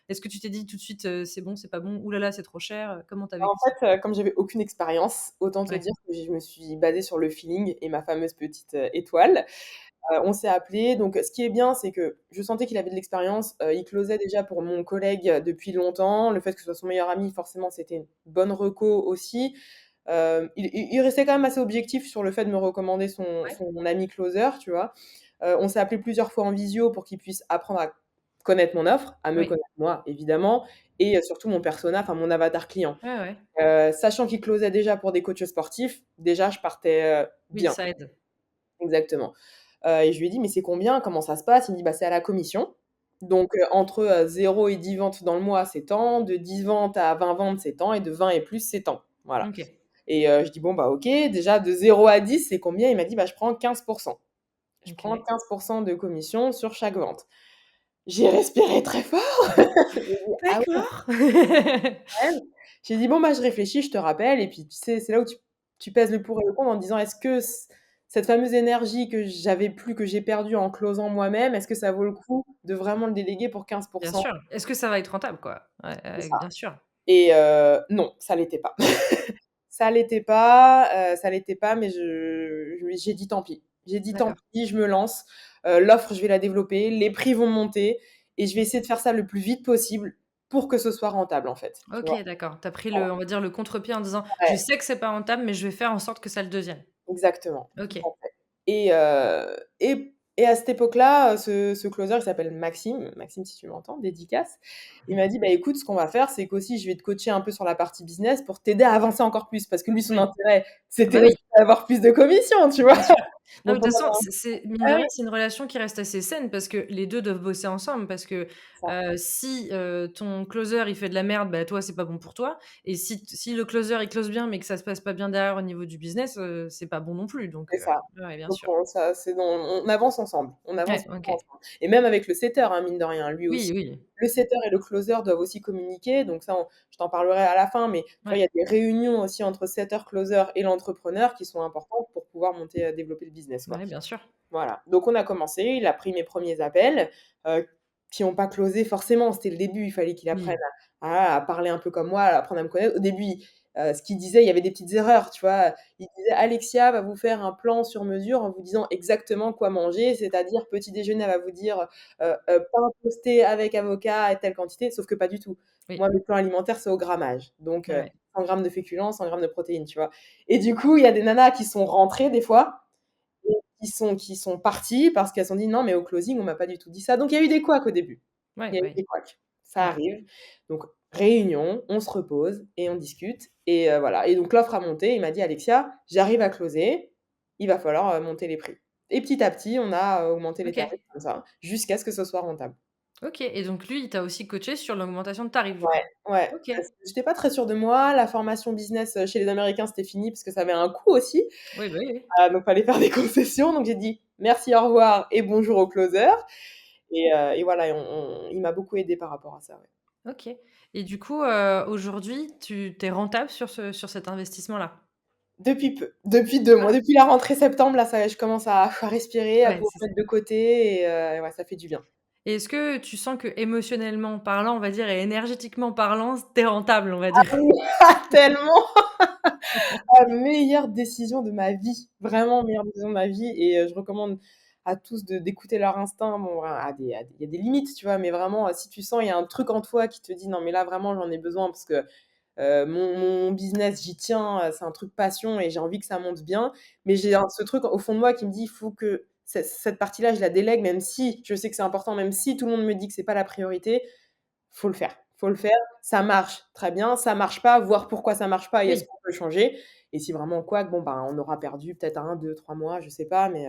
S1: est-ce que tu t'es dit tout de suite, «C'est bon, c'est pas bon, ouh là là, c'est trop cher», comment tu as
S2: En
S1: vécu ça?
S2: fait, comme j'avais aucune expérience, autant te
S1: Ouais,
S2: dire que je me suis basée sur le feeling et ma fameuse petite, étoile. On s'est appelés, donc ce qui est bien, c'est que je sentais qu'il avait de l'expérience, il closait déjà pour mon collègue depuis longtemps. Le fait que ce soit son meilleur ami, forcément, c'était une bonne reco aussi. Il restait quand même assez objectif sur le fait de me recommander
S1: ouais,
S2: son ami closer, tu vois? On s'est appelés plusieurs fois en visio pour qu'il puisse apprendre à connaître mon offre, à me
S1: oui,
S2: connaître moi, évidemment et surtout mon persona, enfin mon avatar client.
S1: ouais, ouais.
S2: Sachant qu'il closait déjà pour des coachs sportifs, déjà je partais,
S1: Oui,
S2: bien.
S1: ça aide.
S2: Exactement. Et je lui ai dit: «Mais c'est combien? Comment ça se passe?» Il me dit: «Bah, c'est à la commission. Donc entre, 0 et 10 ventes dans le mois, c'est tant, de 10 ventes à 20 ventes, c'est tant et de 20 et plus, c'est tant». Voilà
S1: OK,
S2: et je dis: «Bon, bah, OK, déjà de 0 à 10, c'est combien?» Il m'a dit: «Bah, je prends 15. Je prends
S1: OK.
S2: 15 de commission sur chaque vente». J'ai respiré très fort. J'ai dit: «Ah ouais,
S1: D'accord.
S2: quand même». J'ai dit: «Bon, bah, je réfléchis, je te rappelle» et puis tu sais, c'est là où tu pèses le pour et le contre en te disant: «Est-ce que cette fameuse énergie que j'avais plus, que j'ai perdue en closant moi-même, est-ce que ça vaut le coup de vraiment le déléguer pour 15?»
S1: Bien sûr. Est-ce que ça va être rentable, quoi? Ouais,
S2: C'est ça
S1: bien sûr.
S2: et non, ça l'était pas. Ça l'était pas, ça l'était pas, mais j'ai dit: «Tant pis». J'ai dit: «Tant
S1: D'accord.
S2: pis, je me lance, l'offre, je vais la développer, les prix vont monter et je vais essayer de faire ça le plus vite possible pour que ce soit rentable, en fait», tu
S1: OK,
S2: vois?
S1: d'accord. Tu as pris
S2: Voilà.
S1: le on va dire le contre-pied en disant: «Je
S2: Ouais,
S1: sais que c'est pas rentable, mais je vais faire en sorte que ça le devienne».
S2: exactement, tout
S1: OK.
S2: à fait et à cette époque-là, ce closer, il s'appelle Maxime. Maxime, si tu m'entends, dédicace. Il m'a dit: «Bah, écoute, ce qu'on va faire, c'est qu'aussi je vais te coacher un peu sur la partie business pour t'aider à avancer encore plus». Parce que lui, son
S1: Oui.
S2: intérêt,
S1: Ah
S2: c'était
S1: bah,
S2: aussi
S1: oui.
S2: d'avoir plus de commissions, tu vois?
S1: Bien sûr. Non, mais
S2: Donc
S1: de
S2: on
S1: toute façon,
S2: avait
S1: c'est mine
S2: un
S1: de
S2: ouais,
S1: rien, c'est une relation qui reste assez saine parce que les 2 doivent bosser ensemble parce que,
S2: c'est ça,
S1: si, ton closer, il fait de la merde, bah, toi, c'est pas bon pour toi et si le closer, il close bien mais que ça se passe pas bien derrière au niveau du business, c'est pas bon non plus donc
S2: c'est ça.
S1: ouais, bien
S2: Donc
S1: sûr.
S2: on ça c'est dans on avance ensemble, on avance
S1: Ouais,
S2: vraiment
S1: OK.
S2: ensemble et même avec le setter, hein, mine de rien, lui aussi.
S1: Oui, oui.
S2: Le setter et le closer doivent aussi communiquer, donc ça on je t'en parlerai à la fin, mais tu vois, il
S1: Ouais.
S2: y a des réunions aussi entre setter, closer et l'entrepreneur qui sont importantes pour pouvoir monter, développer le business, quoi.
S1: Ouais, bien sûr.
S2: Voilà, donc on a commencé, il a pris mes premiers appels, heu, qui ont pas closé forcément, c'était le début, il fallait qu'il apprenne
S1: Oui.
S2: à parler un peu comme moi, à apprendre à me connaître. Au début, ce qu'il disait, il y avait des petites erreurs, tu vois? Il disait: «Alexia va vous faire un plan sur mesure en vous disant exactement quoi manger, c'est-à-dire petit déjeuner, elle va vous dire, pain toasté avec avocat et telle quantité», sauf que pas du tout.
S1: Oui.
S2: Moi, mes plans alimentaires, c'est au grammage, donc
S1: Ouais, ouais.
S2: 100 grammes de féculents, 100 grammes de protéines, tu vois? Et du coup, il y a des nanas qui sont rentrées des fois et qui sont parties parce qu'elles se sont dit: «Non, mais au closing, on m'a pas du tout dit ça». Donc il y a eu des couacs au début.
S1: Ouais,
S2: Il y a eu
S1: ouais.
S2: des couacs. Ça
S1: Ouais.
S2: arrive. Donc réunion, on se repose et on discute et voilà et donc l'offre a monté. Il m'a dit: «Alexia, j'arrive à closer, il va falloir, monter les prix» et petit à petit, on a, augmenté les
S1: OK.
S2: tarifs comme ça, jusqu'à ce que ce soit rentable.
S1: OK et donc lui, il t'a aussi coaché sur l'augmentation de tarifs, du coup?
S2: Ouais, ouais,
S1: OK.
S2: parce que j'étais pas très sûre de moi. La formation business, chez les Américains, c'était fini parce que ça avait un coût aussi.
S1: Oui, bah, oui, oui.
S2: Donc fallait faire des concessions. Donc j'ai dit: «Merci, au revoir et bonjour au closer». Et voilà et il m'a beaucoup aidée par rapport à ça, ouais.
S1: OK et du coup, aujourd'hui, tu es rentable sur cet investissement-là?
S2: Depuis peu, depuis 2 mois,
S1: Ah,
S2: depuis la rentrée septembre, là, ça y est, je commence à respirer, à
S1: ouais,
S2: pouvoir
S1: c'est ça
S2: mettre de côté et ouais, ça fait du bien.
S1: et est-ce que tu sens qu'émotionnellement parlant, on va dire et énergétiquement parlant, tu es rentable, on va dire?
S2: Ah oui, tellement! La meilleure décision de ma vie, vraiment meilleure décision de ma vie et je recommande à tous d'écouter leur instinct. Bon, à des il y a des limites, tu vois? Mais vraiment, si tu sens il y a un truc en toi qui te dit: «Non mais là, vraiment, j'en ai besoin parce que mon business, j'y tiens, c'est un truc passion et j'ai envie que ça monte bien. Mais j'ai ce truc au fond de moi qui me dit: «Il faut que cette partie-là, je la délègue, même si je sais que c'est important, même si tout le monde me dit que c'est pas la priorité, faut le faire. Faut le faire. Ça marche, très bien. Ça marche pas, voir pourquoi ça marche pas et est-ce
S1: Oui.
S2: qu'on peut changer et si vraiment couac, bon, ben, on aura perdu peut-être 1, 2, 3 mois, je sais pas, mais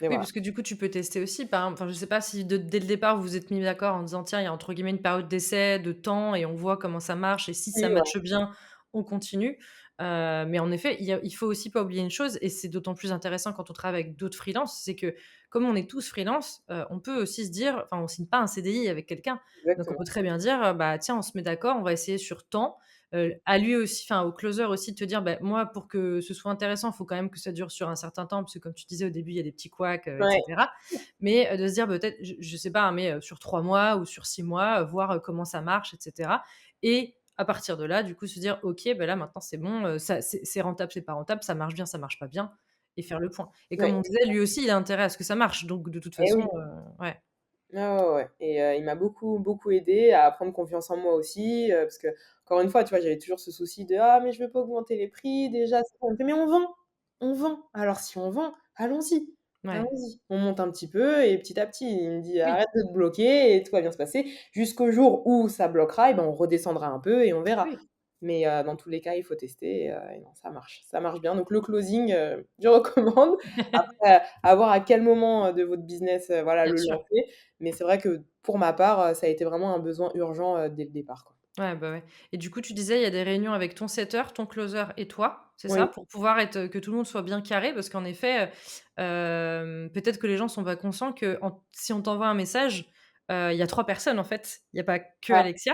S1: Oui,
S2: voilà.
S1: parce que du coup, tu peux tester aussi, par exemple, enfin, je sais pas si dès le départ, vous vous êtes mis d'accord en disant: «Tiens, il y a entre guillemets une période d'essai, de temps et on voit comment ça marche et si ça
S2: Oui, ouais.
S1: matche bien, on continue. Mais en effet, il faut aussi pas oublier une chose et c'est d'autant plus intéressant quand on travaille avec d'autres freelances, c'est que comme on est tous freelance, on peut aussi se dire enfin, on signe pas un CDI avec quelqu'un. Donc on
S2: Exactement.
S1: peut très bien dire, «Bah, tiens, on se met d'accord, on va essayer sur tant». À lui aussi, enfin au closer aussi de te dire: «Bah, moi pour que ce soit intéressant, il faut quand même que ça dure sur un certain temps», parce que comme tu disais au début, il y a des petits couacs, et
S2: Ouais,
S1: cetera. Mais, de se dire peut-être, je sais pas, hein, mais, sur 3 mois ou sur 6 mois, voir, comment ça marche et cetera et à partir de là, du coup, se dire: «OK, bah, là maintenant c'est bon, ça c'est rentable, c'est pas rentable, ça marche bien, ça marche pas bien» et faire le point et comme
S2: ouais
S1: on disait, lui aussi, il a intérêt à ce que ça marche donc de toute
S2: et
S1: façon,
S2: oui.
S1: ouais.
S2: Ah ouais, ouais et il m'a beaucoup, beaucoup aidé à prendre confiance en moi aussi, parce que encore une fois, tu vois, j'avais toujours ce souci de: «Ah mais je veux pas augmenter les prix, déjà c'est bon». «Mais on vend, on vend. Alors si on vend, allons-y,
S1: Ouais.
S2: allons-y». On monte un petit peu et petit à petit, il me dit:
S1: Oui,
S2: «Arrête de te bloquer et tout va bien se passer. Jusqu'au jour où ça bloquera et ben, on redescendra un peu et on verra».
S1: oui,
S2: Mais dans tous les cas, il faut tester et non, ça marche bien. Donc le closing, je recommande. Après, à voir à quel moment, de votre business, voilà,
S1: bien
S2: le
S1: sûr.
S2: lancer. Mais c'est vrai que pour ma part, ça a été vraiment un besoin urgent, dès le départ, quoi.
S1: Ouais, bah, ouais et du coup, tu disais, il y a des réunions avec ton setter, ton closer et toi, c'est ça?
S2: Oui,
S1: Pour pouvoir être, que tout le monde soit bien carré parce qu'en effet, peut-être que les gens sont pas conscients qu'en si on t'envoie un message, il y a 3 personnes en fait, il y a pas que
S2: ah,
S1: Alexia.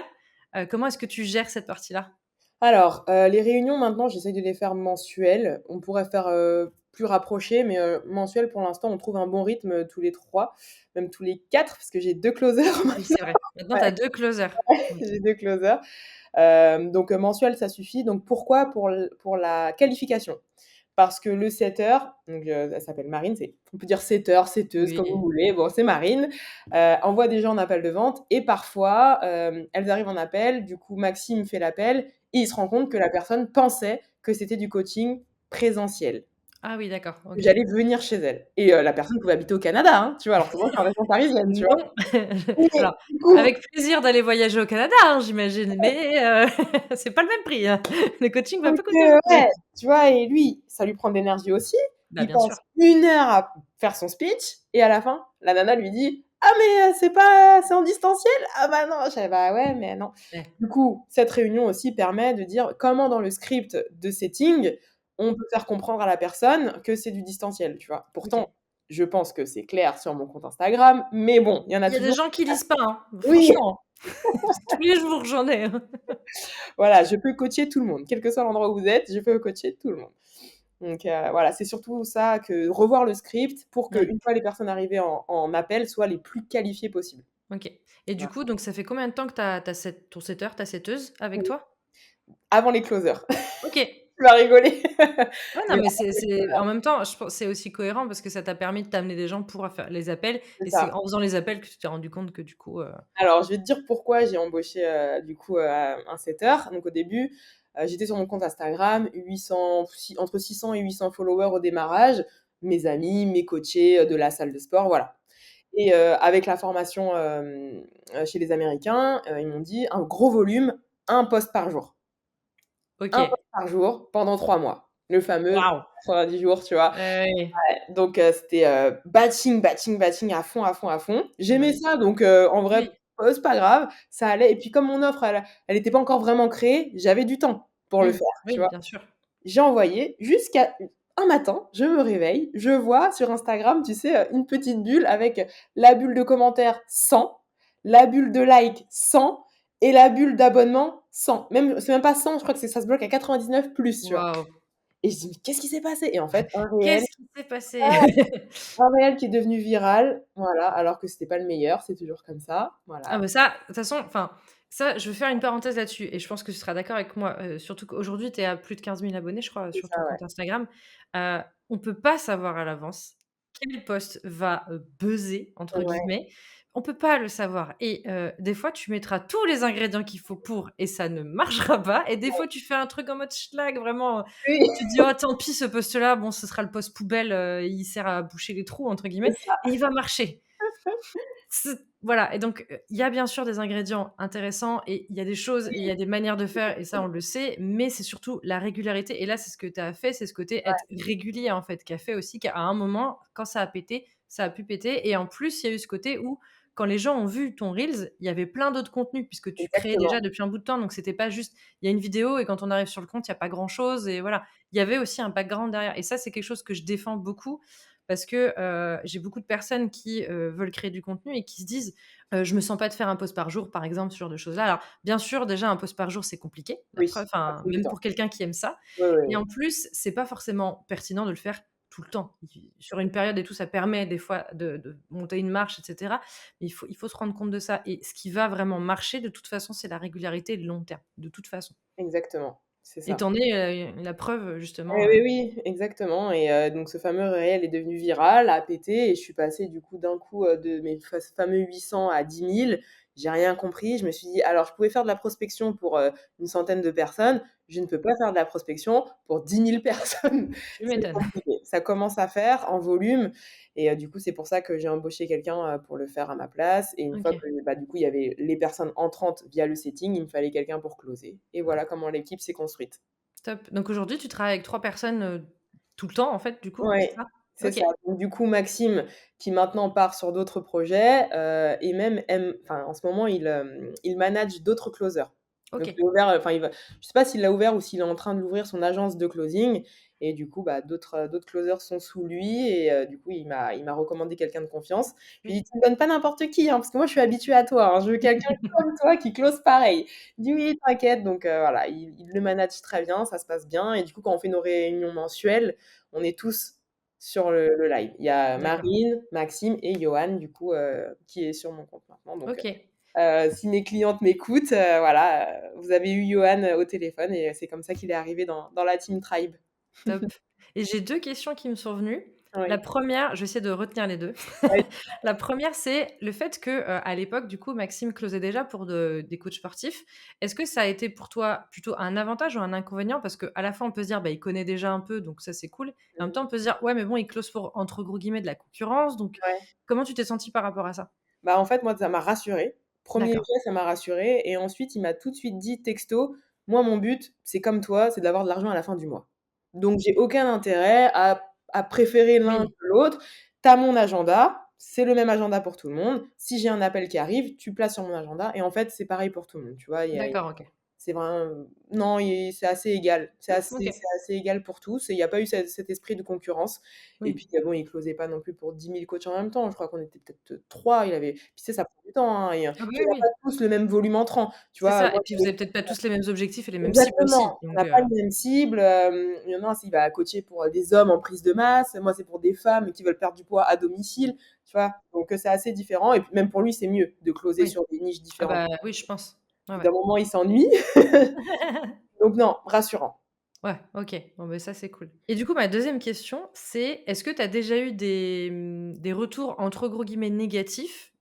S1: Comment est-ce que tu gères cette partie-là?
S2: alors, les réunions maintenant, j'essaye de les faire mensuelles. On pourrait faire, plus rapprochées, mais mensuelles pour l'instant, on trouve un bon rythme, tous les 3, même tous les 4, parce que j'ai 2 closers
S1: Oui,
S2: maintenant.
S1: c'est vrai. Maintenant, tu as
S2: Ouais,
S1: 2 closers. OK.
S2: j'ai 2 closers. Donc mensuel, ça suffit. Donc pourquoi? Pour la qualification. Parce que le setter, donc elle s'appelle Marine, c'est on peut dire setter, setteuse, comme vous
S1: Oui.
S2: voulez. Bon, c'est Marine, envoie des gens en appel de vente et parfois, elles arrivent en appel, du coup Maxime fait l'appel et il se rend compte que la personne pensait que c'était du coaching présentiel,
S1: Ah oui, d'accord,
S2: que
S1: OK.
S2: j'allais venir chez elle et la personne pouvait habiter au Canada, hein, tu vois? Alors que moi, je suis en région parisienne, tu vois?
S1: Non.
S2: Et
S1: Alors,
S2: du coup
S1: avec plaisir d'aller voyager au Canada, hein, j'imagine, mais c'est pas le même prix, hein. Le coaching va
S2: donc
S1: pas coûter autant.
S2: ouais, tu vois? Et lui, ça lui prend de l'énergie aussi.
S1: Bah,
S2: Il
S1: bien sûr.
S2: passe 1 heure à faire son speech et à la fin, la nana lui dit: «Ah mais c'est pas c'est en distanciel? Ah bah non». Je fais: «Bah ouais, mais non».
S1: Ouais,
S2: Du coup, cette réunion aussi permet de dire comment dans le script de setting, on peut faire comprendre à la personne que c'est du distanciel, tu vois?
S1: OK.
S2: Pourtant, je pense que c'est clair sur mon compte Instagram, mais bon, il y en a
S1: Il y a des
S2: toujours
S1: gens qui lisent pas, hein,
S2: oui,
S1: franchement. Tous les jours, j'en ai, hein.
S2: voilà, je peux coacher tout le monde. Quel que soit l'endroit où vous êtes, je peux coacher tout le monde. Donc voilà, c'est surtout ça que revoir le script pour
S1: Ouais,
S2: qu'une fois les personnes arrivées en appel, soient les plus qualifiées possibles.
S1: OK et du
S2: Voilà.
S1: coup, donc ça fait combien de temps que tu as ton setter, ta setteuse avec
S2: Oui.
S1: toi?
S2: Avant les closers.
S1: OK.
S2: Tu vas rigoler.
S1: Ouais, non,
S2: Mais
S1: mais
S2: avant les
S1: c'est
S2: closers,
S1: en même temps, je pense c'est aussi cohérent parce que ça t'a permis de t'amener des gens pour faire les appels
S2: c'est
S1: et c'est
S2: ça.
S1: en faisant les appels que tu t'es rendu compte que du coup,
S2: Alors je vais te dire pourquoi j'ai embauché, du coup, un setter. Donc au début, j'étais sur mon compte Instagram, 800 si entre 600 et 800 followers au démarrage, mes amis, mes coachés, de la salle de sport, voilà. Et avec la formation, chez les Américains, ils m'ont dit: «Un gros volume, un post par jour». Un post
S1: OK.
S2: par jour pendant 3 mois. Le fameux
S1: Waouh!
S2: 90 jours, tu vois?
S1: Oui.
S2: Donc c'était, batching, batching, batching à fond, à fond, à fond. J'aimais
S1: Ouais.
S2: ça donc en vrai,
S1: Oui,
S2: c'est pas grave, ça allait et puis comme mon offre, elle était pas encore vraiment créée, j'avais du temps pour le
S1: mmh,
S2: faire, tu
S1: oui,
S2: vois?
S1: bien sûr.
S2: J'ai envoyé jusqu'à un matin, je me réveille, je vois sur Instagram, tu sais, une petite bulle avec la bulle de commentaires 100, la bulle de like 100 et la bulle d'abonnement 100. Même c'est même pas 100, je crois que c'est ça se bloque à 99 plus, tu vois?
S1: Waouh!
S2: Et je dis: «Mais qu'est-ce qui s'est passé?» Et en fait, un réel
S1: Qu'est-ce qui s'est passé?
S2: un réel qui est devenu viral, voilà, alors que c'était pas le meilleur, c'est toujours comme ça,
S1: Ah
S2: voilà.
S1: bah ça, de toute façon, enfin, ça, je veux faire une parenthèse là-dessus et je pense que tu seras d'accord avec moi, surtout qu'aujourd'hui, tu es à plus de 15 000 abonnés, je crois,
S2: C'est
S1: sur ton
S2: ça, ouais.
S1: compte Instagram. Heu, on peut pas savoir à l'avance quel post va, «buzzer» entre
S2: Ouais,
S1: guillemets. On peut pas le savoir et des fois, tu mettras tous les ingrédients qu'il faut pour et ça ne marchera pas et des fois, tu fais un truc en mode schlag vraiment,
S2: oui,
S1: tu te dis: «Oh tant pis ce post-là, bon ce sera le post poubelle, il sert à «boucher les trous» entre
S2: c'est
S1: guillemets»
S2: ça.
S1: et il va marcher. Voilà et donc il y a bien sûr des ingrédients intéressants et il y a des choses et il y a des manières de faire et ça on le sait, mais c'est surtout la régularité et là, c'est ce que tu as fait, c'est ce côté être régulier, en fait, qui a fait aussi qu'à un moment, quand ça a pété, ça a pu péter et en plus, il y a eu ce côté où quand les gens ont vu ton reels, il y avait plein d'autres contenus puisque tu créais
S2: exactement,
S1: déjà depuis un bout de temps, donc c'était pas juste il y a une vidéo et quand on arrive sur le compte, il y a pas grand chose et voilà. Il y avait aussi un background derrière et ça, c'est quelque chose que je défends beaucoup parce que, j'ai beaucoup de personnes qui, veulent créer du contenu et qui se disent: «Je me sens pas de faire un post par jour», par exemple, ce genre de choses-là. Alors bien sûr, déjà un post par jour, c'est compliqué, la
S2: oui,
S1: preuve,
S2: ça
S1: enfin,
S2: prend du
S1: même
S2: temps.
S1: pour quelqu'un qui aime ça
S2: Oui, oui,
S1: et
S2: oui,
S1: en plus, c'est pas forcément pertinent de le faire tout le temps. Sur une période et tout, ça permet des fois de monter une marche et cetera, mais il faut se rendre compte de ça et ce qui va vraiment marcher de toute façon, c'est la régularité et le long terme, de toute façon
S2: exactement, c'est
S1: et
S2: ça.
S1: tu en es, la preuve
S2: Eh
S1: justement,
S2: oui, oui, exactement et donc ce fameux réel est devenu viral, a pété et je suis passée du coup d'un coup, de mes fameux 800 à 10 000. J'ai rien compris. Je me suis dit: «Alors je pouvais faire de la prospection pour, une centaine de personnes, je ne peux pas faire de la prospection pour 10 000 personnes».
S1: tu
S2: C'est
S1: m'étonnes.
S2: compliqué. Ça commence à faire en volume et du coup, c'est pour ça que j'ai embauché quelqu'un, pour le faire à ma place et une fois
S1: OK,
S2: que, bah, du coup, il y avait les personnes entrantes via le setting, il me fallait quelqu'un pour closer et voilà comment l'équipe s'est construite.
S1: top. Donc aujourd'hui, tu travailles avec 3 personnes, tout le temps en fait, du coup, c'est
S2: Ouais,
S1: ça?
S2: c'est
S1: OK,
S2: ça. Donc du coup, Maxime, qui maintenant part sur d'autres projets, et même en ce moment, il manage d'autres closers. Donc
S1: OK.
S2: il a ouvert, enfin il va je sais pas s'il l'a ouvert ou s'il est en train de l'ouvrir son agence de closing et du coup, bah, d'autres closers sont sous lui et du coup, il m'a recommandé quelqu'un de confiance. Je lui ai
S1: Oui.
S2: dit: «Tu me donnes pas n'importe qui, hein, parce que moi je suis habituée à toi, hein, je veux quelqu'un comme toi qui close pareil». Il dit: «Oui, t'inquiète». Donc voilà, il le manage très bien, ça se passe bien et du coup, quand on fait nos réunions mensuelles, on est tous sur le live. Il y a
S1: D'accord.
S2: Marine, Maxime et Johan du coup, qui est sur mon compte maintenant donc
S1: OK.
S2: si mes clientes m'écoutent, voilà, vous avez eu Johan, au téléphone et c'est comme ça qu'il est arrivé dans la team Tribe.
S1: Top et j'ai 2 questions qui me sont venues. La
S2: Oui,
S1: première, je vais essayer de retenir les 2.
S2: oui.
S1: La première, c'est le fait que, à l'époque, du coup, Maxime closait déjà pour des coachs sportifs. Est-ce que ça a été pour toi plutôt un avantage ou un inconvénient? Parce qu'à la fois, on peut se dire: «Bah, il connaît déjà un peu, donc ça, c'est cool» et en même
S2: Mmh.
S1: temps, on peut se dire: «Ouais, mais bon, il close pour, entre gros guillemets, «de la concurrence», donc
S2: Ouais.
S1: comment tu t'es sentie par rapport à ça?
S2: Bah, en fait, moi, ça m'a rassurée. Premier
S1: D'accord.
S2: jet, ça m'a rassurée et ensuite, il m'a tout de suite dit texto: «Moi, mon but, c'est comme toi, c'est d'avoir de l'argent à la fin du mois. Donc j'ai aucun intérêt à préférer l'un
S1: Oui,
S2: que l'autre. Tu as mon agenda, c'est le même agenda pour tout le monde. Si j'ai un appel qui arrive, tu places sur mon agenda» et en fait, c'est pareil pour tout le monde, tu vois?
S1: d'accord, OK.
S2: C'est vraiment non, c'est assez égal. C'est assez
S1: OK.
S2: c'est assez égal pour tous et il y a pas eu cet esprit de concurrence et
S1: Oui.
S2: puis, bon, il closait pas non plus pour 10 000 coachs en même temps. Je crois qu'on était peut-être, 3. Il avait puis tu sais, ça prend du temps, hein et
S1: Ah bah,
S2: puis
S1: oui,
S2: on n'a pas
S1: oui,
S2: tous le même volume entrant, tu
S1: c'est
S2: vois?
S1: ça et
S2: Moi,
S1: puis vous avez peut-être pas tous les mêmes objectifs et les mêmes cibles
S2: exactement,
S1: aussi,
S2: on
S1: donc
S2: n'a pas les mêmes cibles, il y en a un, il va coacher pour, des hommes en prise de masse, moi, c'est pour des femmes qui veulent perdre du poids à domicile, tu vois? Donc c'est assez différent et puis même pour lui, c'est mieux de closer
S1: oui.
S2: sur des niches
S1: Ah
S2: différentes.
S1: bah, oui, je pense.
S2: Au
S1: Ouais,
S2: bout
S1: ouais.
S2: d'un moment, il s'ennuie, donc non, rassurant.
S1: Ouais, OK. Bon, beh, ça, c'est cool et du coup, ma deuxième question, c'est est-ce que tu as déjà eu des retours entre gros guillemets «négatifs»,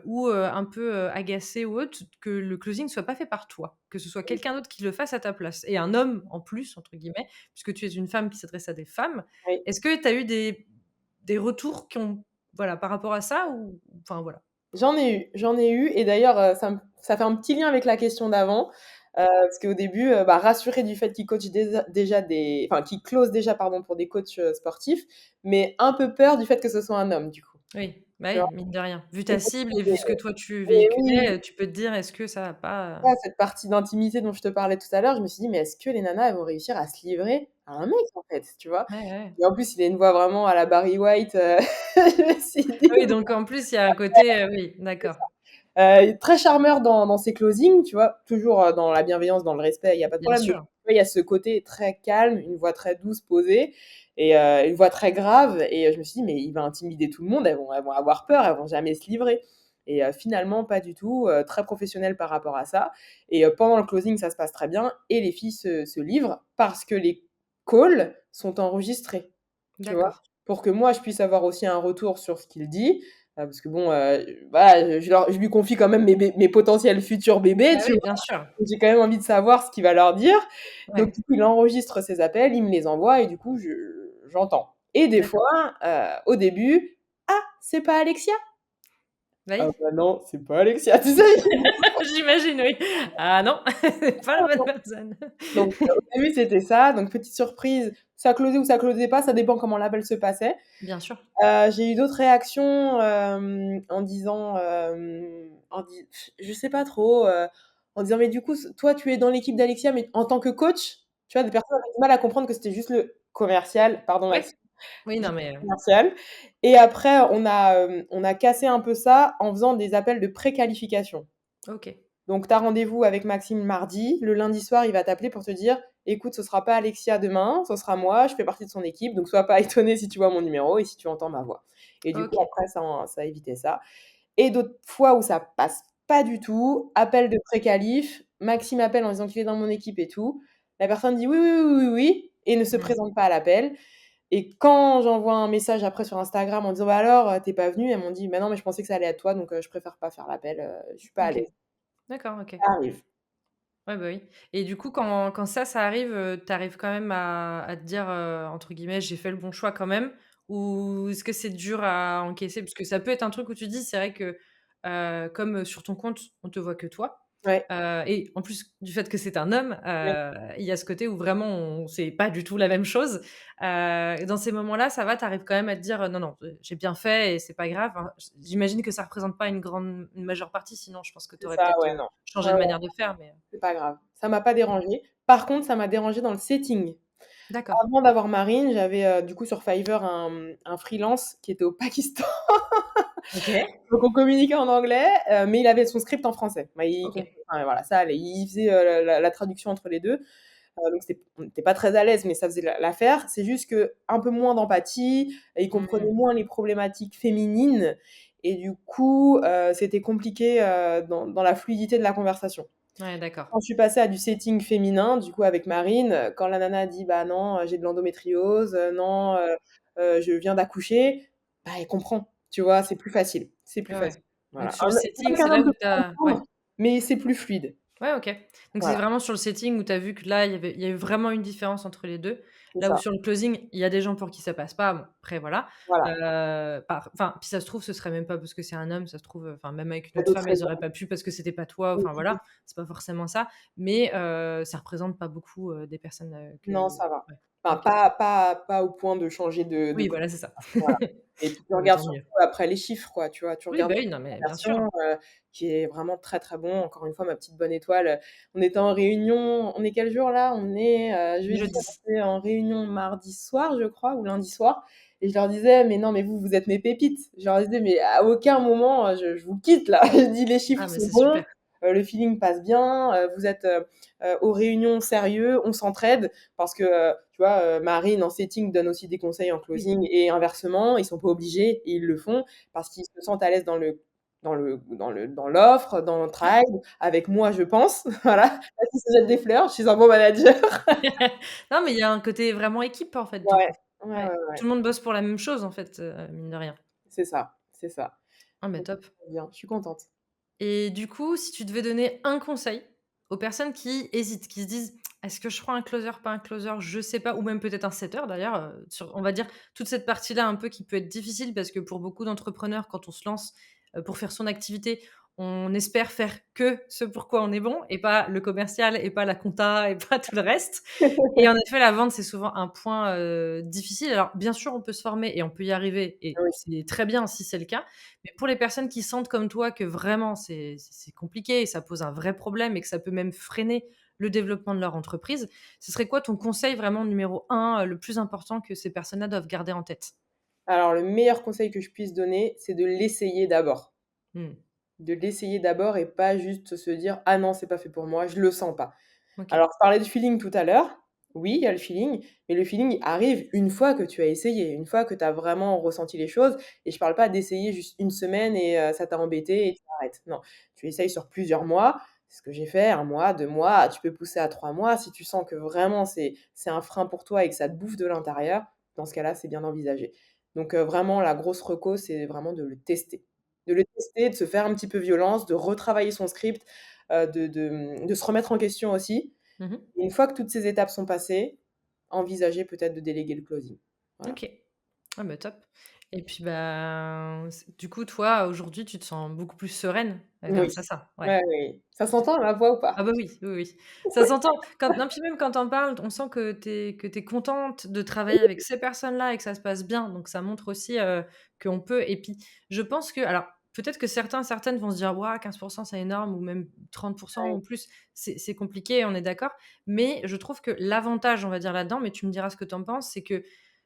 S1: ou un peu, agacés ou autres, que le closing soit pas fait par toi? Que ce soit
S2: Oui,
S1: quelqu'un d'autre qui le fasse à ta place et un homme en plus, entre guillemets, puisque tu es une femme qui s'adresse à des femmes.
S2: oui.
S1: Est-ce que tu as eu des retours qui ont voilà, par rapport à ça ou enfin, voilà?
S2: J'en ai eu et d'ailleurs, ça fait un petit lien avec la question d'avant, parce qu'au début, bah, rassurée du fait qu'il coach déjà qu'il close déjà pardon pour des coachs, sportifs, mais un peu peur du fait que ce soit un homme du coup,
S1: Oui, bah,
S2: tu
S1: oui,
S2: vois?
S1: mine de rien. Vu
S2: Et
S1: ta cible et vu ce que toi tu
S2: oui.
S1: véhiculais, tu peux te dire: «Est-ce que ça va pas,
S2: Ouais, cette partie d'intimité dont je te parlais tout à l'heure, je me suis dit: «Mais est-ce que les nanas, elles vont réussir à se livrer à un mec, en fait?» Tu vois?
S1: Ouais, ouais.
S2: Et en plus, il a une voix vraiment à la Barry White, je me suis dit:
S1: Oui, donc en plus, il y a un côté, oui,
S2: «C'est
S1: d'accord.
S2: ça». Très charmeur dans ses closings, tu vois? Toujours, dans la bienveillance, dans le respect, il y a pas de
S1: Bien
S2: problème, mais tu
S1: sûr.
S2: vois, il y a ce côté très calme, une voix très douce, posée et une voix très grave et je me suis dit: «Mais il va intimider tout le monde, elles vont avoir peur, elles vont jamais se livrer» et finalement pas du tout, très professionnel par rapport à ça et pendant le closing, ça se passe très bien et les filles se livrent parce que les calls sont enregistrés, tu vois?
S1: D'accord.
S2: Pour que moi, je puisse avoir aussi un retour sur ce qu'il dit, parce que bon, voilà, je lui confie quand même mes potentiels futurs bébés,
S1: Bah
S2: tu
S1: oui,
S2: vois?
S1: bien sûr.
S2: Donc j'ai quand même envie de savoir ce qu'il va leur dire. Donc
S1: Ouais,
S2: du coup, il enregistre ses appels, il me les envoie et du coup, j'entends. Et des
S1: d'accord.
S2: fois, au début: «Ah, c'est pas Alexia?» Ah
S1: Oui,
S2: bah non, c'est pas Alexia, tu sais?
S1: j'imagine, oui. Ah non, c'est pas la bonne personne.
S2: Donc au début, c'était ça, donc petite surprise, ça closait ou ça closait pas, ça dépend comment l'appel se passait.
S1: Bien sûr.
S2: J'ai eu d'autres réactions, en disant, en di je sais pas trop, en disant: «Mais du coup, toi, tu es dans l'équipe d'Alexia, mais en tant que coach?» Tu vois? Des personnes avaient du mal à comprendre que c'était juste le commercial, pardon
S1: Oui,
S2: Maxime,
S1: oui, non,
S2: juste
S1: mais
S2: le commercial et après on a cassé un peu ça en faisant des appels de préqualification.
S1: OK,
S2: Donc tu as rendez-vous avec Maxime mardi, le lundi soir, il va t'appeler pour te dire: «Écoute, ce sera pas Alexia demain, ce sera moi, je fais partie de son équipe, donc sois pas étonné si tu vois mon numéro et si tu entends ma voix» et du coup,
S1: OK.
S2: après ça a évité ça et d'autres fois où ça passe pas du tout, appel de pré-qualif, Maxime appelle en disant qu'il est dans mon équipe et tout. La personne dit: «Oui, oui, oui, oui, oui» et ne se
S1: Mmh.
S2: présente pas à l'appel et quand j'envoie un message après sur Instagram en disant: «Bah alors, tu pas venue?» elles m'ont dit: «Bah non, mais je pensais que ça allait être toi, donc je préfère pas faire l'appel, je suis pas à
S1: OK.
S2: l'aise».
S1: D'accord, OK.
S2: Ça arrive.
S1: Ouais, bah, oui et du coup, quand ça arrive, tu arrives quand même à te dire, entre guillemets: «J'ai fait le bon choix quand même» ou est-ce que c'est dur à encaisser? Parce que ça peut être un truc où tu dis: «C'est vrai que, comme, sur ton compte, on te voit que toi»,
S2: Ouais.
S1: et en plus du fait que c'est un homme,
S2: Ouais.
S1: il y a ce côté où vraiment on c'est pas du tout la même chose. Dans ces moments-là, ça va, tu arrives quand même à te dire: «Non, non, j'ai bien fait et c'est pas grave», hein. J'imagine que ça représente pas une majeure partie, sinon je pense que tu
S2: C'est
S1: aurais
S2: ça,
S1: peut-être,
S2: ouais, non.
S1: changé
S2: Ouais,
S1: de
S2: ouais,
S1: manière de faire, mais
S2: c'est pas grave. Ça m'a pas dérangée. Par contre, ça m'a dérangée dans le setting.
S1: d'accord.
S2: Avant d'avoir Marine, j'avais, du coup sur Fiverr un freelance qui était au Pakistan.
S1: OK,
S2: Donc on communiquait en anglais, mais il avait son script en français. Bah, il
S1: OK.
S2: comp enfin voilà, ça allait. Il faisait, la traduction entre les 2. Donc on n'était pas très à l'aise, mais ça faisait l'affaire. C'est juste qu'un peu moins d'empathie, et il comprenait
S1: Mmh.
S2: moins les problématiques féminines et du coup, c'était compliqué, dans la fluidité de la conversation.
S1: Ouais, d'accord.
S2: Quand je suis passée à du setting féminin, du coup avec Marine, quand la nana dit: «Bah non, j'ai de l'endométriose, non, je viens d'accoucher», bah, elle comprend, tu vois? C'est plus facile, c'est plus
S1: Ouais, ouais.
S2: facile.
S1: Donc
S2: Voilà.
S1: sur le
S2: C'est
S1: setting,
S2: pas
S1: c'est
S2: qu'un
S1: là
S2: homme
S1: où
S2: peut
S1: tu
S2: pas
S1: as ouais.
S2: comprendre, mais c'est plus fluide.
S1: Ouais, OK. Donc c'est
S2: Voilà,
S1: vraiment sur le setting où tu as vu que là, il y a eu vraiment une différence entre les 2.
S2: c'est
S1: Là où
S2: ça.
S1: sur le closing, il y a des gens pour qui ça passe pas, bon, après voilà.
S2: Voilà.
S1: Enfin, puis ça se trouve, ce serait même pas parce que c'est un homme, ça se trouve, enfin même avec
S2: Il
S1: une
S2: y a
S1: autre
S2: d'autres
S1: femme, elles auraient
S2: raisons.
S1: pas pu parce que c'était pas toi,
S2: Mmh
S1: enfin
S2: mh mh.
S1: voilà, c'est pas forcément ça. Mais ça représente pas beaucoup, des personnes, que
S2: Non, ça va.
S1: ouais,
S2: Enfin,
S1: OK.
S2: pas au point de changer de
S1: Oui, voilà, c'est ça.
S2: voilà et puis tu
S1: Bon, bah,
S2: regardes
S1: tant mieux.
S2: surtout après les chiffres, quoi, tu vois? Tu
S1: Oui,
S2: regardes
S1: bah,
S2: la
S1: oui, non, mais bien sûr.
S2: conversion, qui est vraiment très, très bon. Encore une fois, ma petite bonne étoile, on était en réunion on est quel jour là? On est, jeudi,
S1: Jeudi.
S2: on était en réunion mardi soir, je crois, ou lundi soir et je leur disais: «Mais non, mais vous êtes mes pépites». Je leur disais: «Mais à aucun moment, je vous quitte là». Je dis: «Les
S1: Ah,
S2: chiffres
S1: mais
S2: sont
S1: c'est
S2: bons,
S1: super.
S2: le feeling passe bien, vous êtes, aux réunions sérieux, on s'entraide». Parce que, tu vois, Marine en setting donne aussi des conseils en
S1: Oui.
S2: closing et inversement, ils sont pas obligés et ils le font parce qu'ils se sentent à l'aise dans l'offre, dans le
S1: Ouais.
S2: travail, avec moi, je pense, voilà. Même si se jette des fleurs, je suis un bon manager.
S1: Non, mais il y a un côté vraiment équipe, en fait, du
S2: Ouais,
S1: coup.
S2: ouais,
S1: Ouais.
S2: ouais,
S1: Tout
S2: ouais.
S1: le monde bosse pour la même chose, en fait, mine de rien.
S2: C'est ça, c'est ça.
S1: Ah, mais
S2: Donc
S1: top
S2: bien, je suis contente.
S1: et du coup, si tu devais donner un conseil aux personnes qui hésitent, qui se disent: «Est-ce que je prends un closer, pas un closer? Je sais pas» ou même peut-être un setter d'ailleurs, sur on va dire toute cette partie-là un peu qui peut être difficile parce que pour beaucoup d'entrepreneurs, quand on se lance, pour faire son activité, on espère faire que ce pour quoi on est bon et pas le commercial et pas la compta et pas tout le reste. Et en effet, la vente, c'est souvent un point, difficile. Alors, bien sûr, on peut se former et on peut y arriver et
S2: Oui.
S1: c'est très bien si c'est le cas. Mais pour les personnes qui sentent comme toi que vraiment c'est compliqué et ça pose un vrai problème et que ça peut même freiner le développement de leur entreprise, ce serait quoi ton conseil vraiment numéro un, le plus important que ces personnes-là doivent garder en tête?
S2: Alors le meilleur conseil que je puisse donner, c'est de l'essayer d'abord.
S1: Mmh.
S2: De l'essayer d'abord et pas juste se dire: «Ah non, c'est pas fait pour moi, je le sens pas».
S1: OK.
S2: Alors je parlais de feeling tout à l'heure. Oui, il y a le feeling, mais le feeling arrive une fois que tu as essayé, une fois que tu as vraiment ressenti les choses et je parle pas d'essayer juste une semaine et ça t'a embêté et tu arrêtes. Non, tu essayes sur plusieurs mois. C'est ce que j'ai fait, 1 mois, 2 mois, tu peux pousser à 3 mois. Si tu sens que vraiment c'est un frein pour toi et que ça te bouffe de l'intérieur, dans ce cas-là, c'est bien envisagé. Donc vraiment la grosse reco, c'est vraiment de le tester. De le tester, de se faire un petit peu violence, de retravailler son script, de se remettre en question aussi.
S1: Mmh mh.
S2: Une fois que toutes ces étapes sont passées, envisager peut-être de déléguer le closing. Voilà.
S1: OK. Ah bah, top Et puis, bah, du coup, toi, aujourd'hui, tu te sens beaucoup plus sereine,
S2: Oui.
S1: grâce à ça? Ouais.
S2: Ouais, oui. Ça s'entend ma voix ou
S1: Ah
S2: pas?
S1: bah, oui, oui, oui. Ça s'entend. Quand non, puis même quand tu en parles, on sent que tu es contente de travailler avec ces personnes-là et que ça se passe bien, donc ça montre aussi, qu'on peut et puis je pense que alors peut-être que certaines vont se dire: «Waouh, 15 c'est énorme» ou même 30
S2: Ouais,
S1: ou plus, c'est compliqué, on est d'accord. Mais je trouve que l'avantage, on va dire là-dedans, mais tu me diras ce que tu en penses, c'est que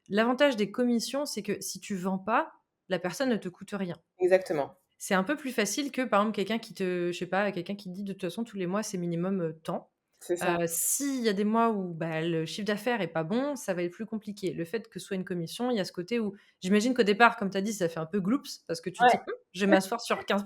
S1: l'avantage des commissions, c'est que si tu vends pas, la personne ne te coûte rien.
S2: exactement.
S1: C'est un peu plus facile que, par exemple, quelqu'un qui te je sais pas, quelqu'un qui te dit: «De toute façon, tous les mois, c'est minimum, tant».
S2: C'est ça.
S1: S'il y a des mois où, bah, le chiffre d'affaires est pas bon, ça va être plus compliqué. Le fait que ce soit une commission, il y a ce côté où j'imagine qu'au départ, comme tu as dit, ça fait un peu gloops parce que tu te dis:
S2: Ouais,
S1: Je vais m'asseoir sur 15 »,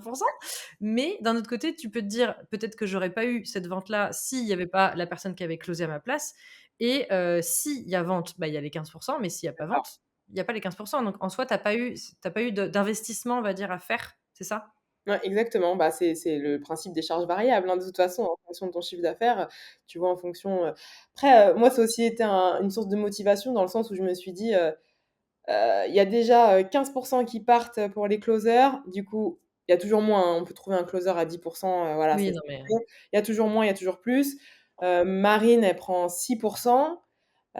S1: mais d'un autre côté, tu peux te dire: «Peut-être que j'aurais pas eu cette vente-là s'il y avait pas la personne qui avait closé à ma place» et s'il y a vente, bah, il y a les 15 mais s'il y a pas
S2: alors
S1: vente, il y a pas les 15 donc en soi, tu as pas eu d'investissement, on va dire, à faire, c'est ça?
S2: ouais, exactement. Bah, c'est le principe des charges variables, hein, de toute façon, en fonction de ton chiffre d'affaires, tu vois, en fonction, après, moi, ça a aussi été une source de motivation dans le sens où je me suis dit, il y a déjà, 15 qui partent pour les closers. Du coup, il y a toujours moins, hein. On peut trouver un closer à 10 voilà,
S1: Oui,
S2: c'est
S1: non, mais
S2: il y a toujours moins, il y a toujours plus. Marine, elle prend 6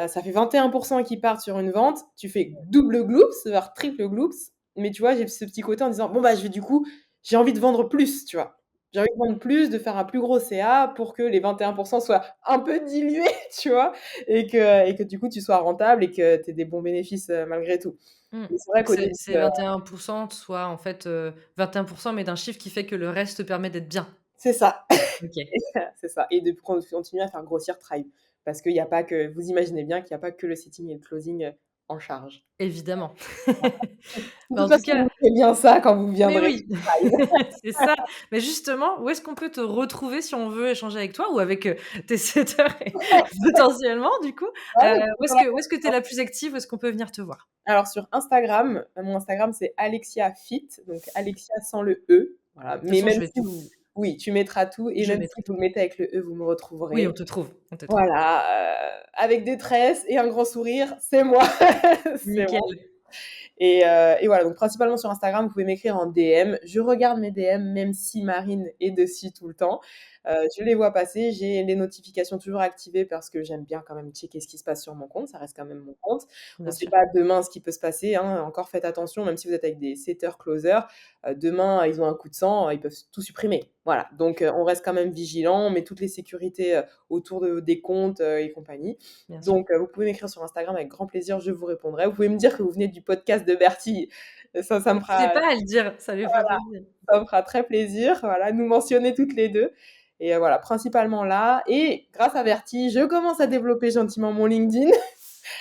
S2: ça fait 21 qui partent sur une vente. Tu fais double gloops, voire triple gloops. Mais tu vois, j'ai ce petit côté en disant: «Bon, bah, je vais du coup, j'ai envie de vendre plus», tu vois? J'ai envie de vendre plus, de faire un plus gros CA pour que les 21 soient un peu dilués, tu vois? Et que du coup, tu sois rentable et que tu aies des bons bénéfices, malgré tout. Mais c'est vrai
S1: que
S2: qu'au
S1: c'est
S2: début,
S1: c'est 21 soit en fait, 21 mais d'un chiffre qui fait que le reste te permet d'être bien.
S2: c'est ça.
S1: OK,
S2: C'est ça et de continuer à faire grossir Tribe. Parce qu'il y a pas que vous imaginez bien qu'il y a pas que le setting et le closing, en charge.
S1: évidemment.
S2: De
S1: Bah,
S2: toute
S1: en tout
S2: façon,
S1: cas
S2: vous ferez bien ça quand vous
S1: mais
S2: viendrez
S1: oui,
S2: sur Tribe.
S1: c'est ça. Mais justement, où est-ce qu'on peut te retrouver si on veut échanger avec toi ou avec, tes setters et potentiellement du coup?
S2: Ouais, sur la
S1: Où est-ce que tu es la plus active? Où est-ce qu'on peut venir te voir?
S2: alors sur Instagram, mon Instagram c'est Alexia Fit, donc Alexia sans le E, voilà.
S1: De toute
S2: Mais
S1: façon,
S2: même
S1: je vais
S2: si
S1: tout
S2: oui, tu mettras tout et
S1: je
S2: même
S1: mettrai
S2: si vous
S1: tout.
S2: le mettez avec le E, vous me
S1: Oui, on
S2: retrouverez.
S1: te trouve, on te trouve.
S2: Voilà, avec des tresses et un grand sourire, c'est moi, c'est moi.
S1: Nickel.
S2: Et voilà, donc principalement sur Instagram, vous pouvez m'écrire en DM. Je regarde mes DM, même si Marine est dessus tout le temps. Je les vois passer. J'ai les notifications toujours activées parce que j'aime bien quand même checker ce qui se passe sur mon compte. Ça reste quand même mon compte. On
S1: Bien
S2: ne sait
S1: sûr.
S2: pas demain ce qui peut se passer, hein. Encore faites attention, même si vous êtes avec des setters, closers, demain, ils ont un coup de sang, ils peuvent tout supprimer. Voilà, donc on reste quand même vigilant, on met toutes les sécurités, autour des comptes, et compagnie.
S1: Bien sûr.
S2: Donc vous pouvez m'écrire sur Instagram avec grand plaisir, je vous répondrai. Vous pouvez me dire que vous venez du podcast de Bertie, ça me
S1: N'hésitez
S2: fera
S1: pas à le dire, ça lui fera
S2: voilà,
S1: plaisir.
S2: ça me fera très plaisir, voilà, nous mentionner toutes les 2 et voilà, principalement là et grâce à Bertie, je commence à développer gentiment mon LinkedIn. Elle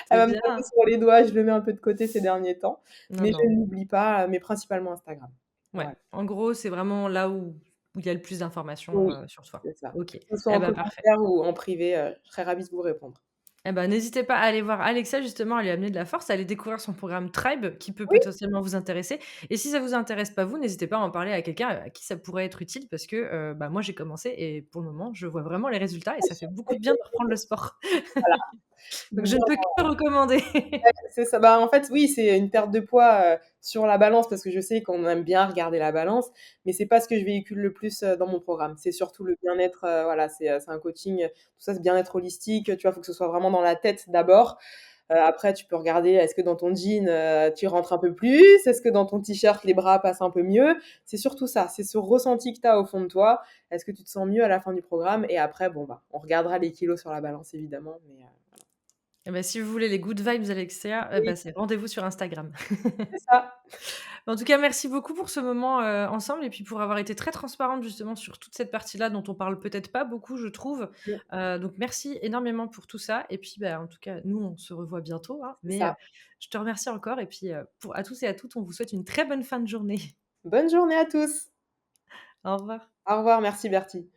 S1: C'est
S2: va me
S1: bien.
S2: taper sur les doigts, je le mets un peu de côté ces derniers temps,
S1: Non,
S2: mais je
S1: non.
S2: ne l'oublie pas, mais principalement Instagram.
S1: Ouais,
S2: Voilà.
S1: en gros, c'est vraiment là où il y a le plus d'informations,
S2: Oui,
S1: sur toi.
S2: c'est ça.
S1: OK.
S2: Que ce soit
S1: Eh
S2: en
S1: bah, parfait.
S2: commentaire ou en privé, je serais ravie de vous répondre.
S1: Eh bah, n'hésitez pas à aller voir Alexa justement, à lui amener de la force, à aller découvrir son programme Tribe qui peut
S2: Oui,
S1: potentiellement vous intéresser et si ça vous intéresse pas vous, n'hésitez pas à en parler à quelqu'un à qui ça pourrait être utile parce que, bah, moi j'ai commencé et pour le moment, je vois vraiment les résultats et ça fait beaucoup de bien de reprendre le sport.
S2: voilà.
S1: Donc je ne peux que recommander.
S2: Ouais, c'est ça. Bah, en fait, oui, c'est une perte de poids, sur la balance parce que je sais qu'on aime bien regarder la balance, mais c'est pas ce que je véhicule le plus, dans mon programme. C'est surtout le bien-être, voilà, c'est un coaching, tout ça, c'est bien-être holistique, tu vois? Faut que ce soit vraiment dans la tête d'abord. Après tu peux regarder, est-ce que dans ton jean, tu rentres un peu plus? Est-ce que dans ton t-shirt, les bras passent un peu mieux? C'est surtout ça, c'est ce ressenti que tu as au fond de toi. Est-ce que tu te sens mieux à la fin du programme? Et après, bon, bah, on regardera les kilos sur la balance évidemment, mais
S1: Eh bah, si vous voulez les good vibes Alexia,
S2: oui,
S1: bah, c'est rendez-vous sur Instagram.
S2: c'est ça.
S1: En tout cas, merci beaucoup pour ce moment, ensemble et puis pour avoir été très transparente justement sur toute cette partie-là dont on parle peut-être pas beaucoup, je trouve.
S2: Mmh,
S1: Donc merci énormément pour tout ça et puis, bah, en tout cas, nous, on se revoit bientôt, hein,
S2: c'est
S1: mais,
S2: ça.
S1: je te remercie encore et puis, pour à tous et à toutes, on vous souhaite une très bonne fin de journée.
S2: Bonne journée à tous.
S1: Au revoir.
S2: Au revoir, merci Bertie.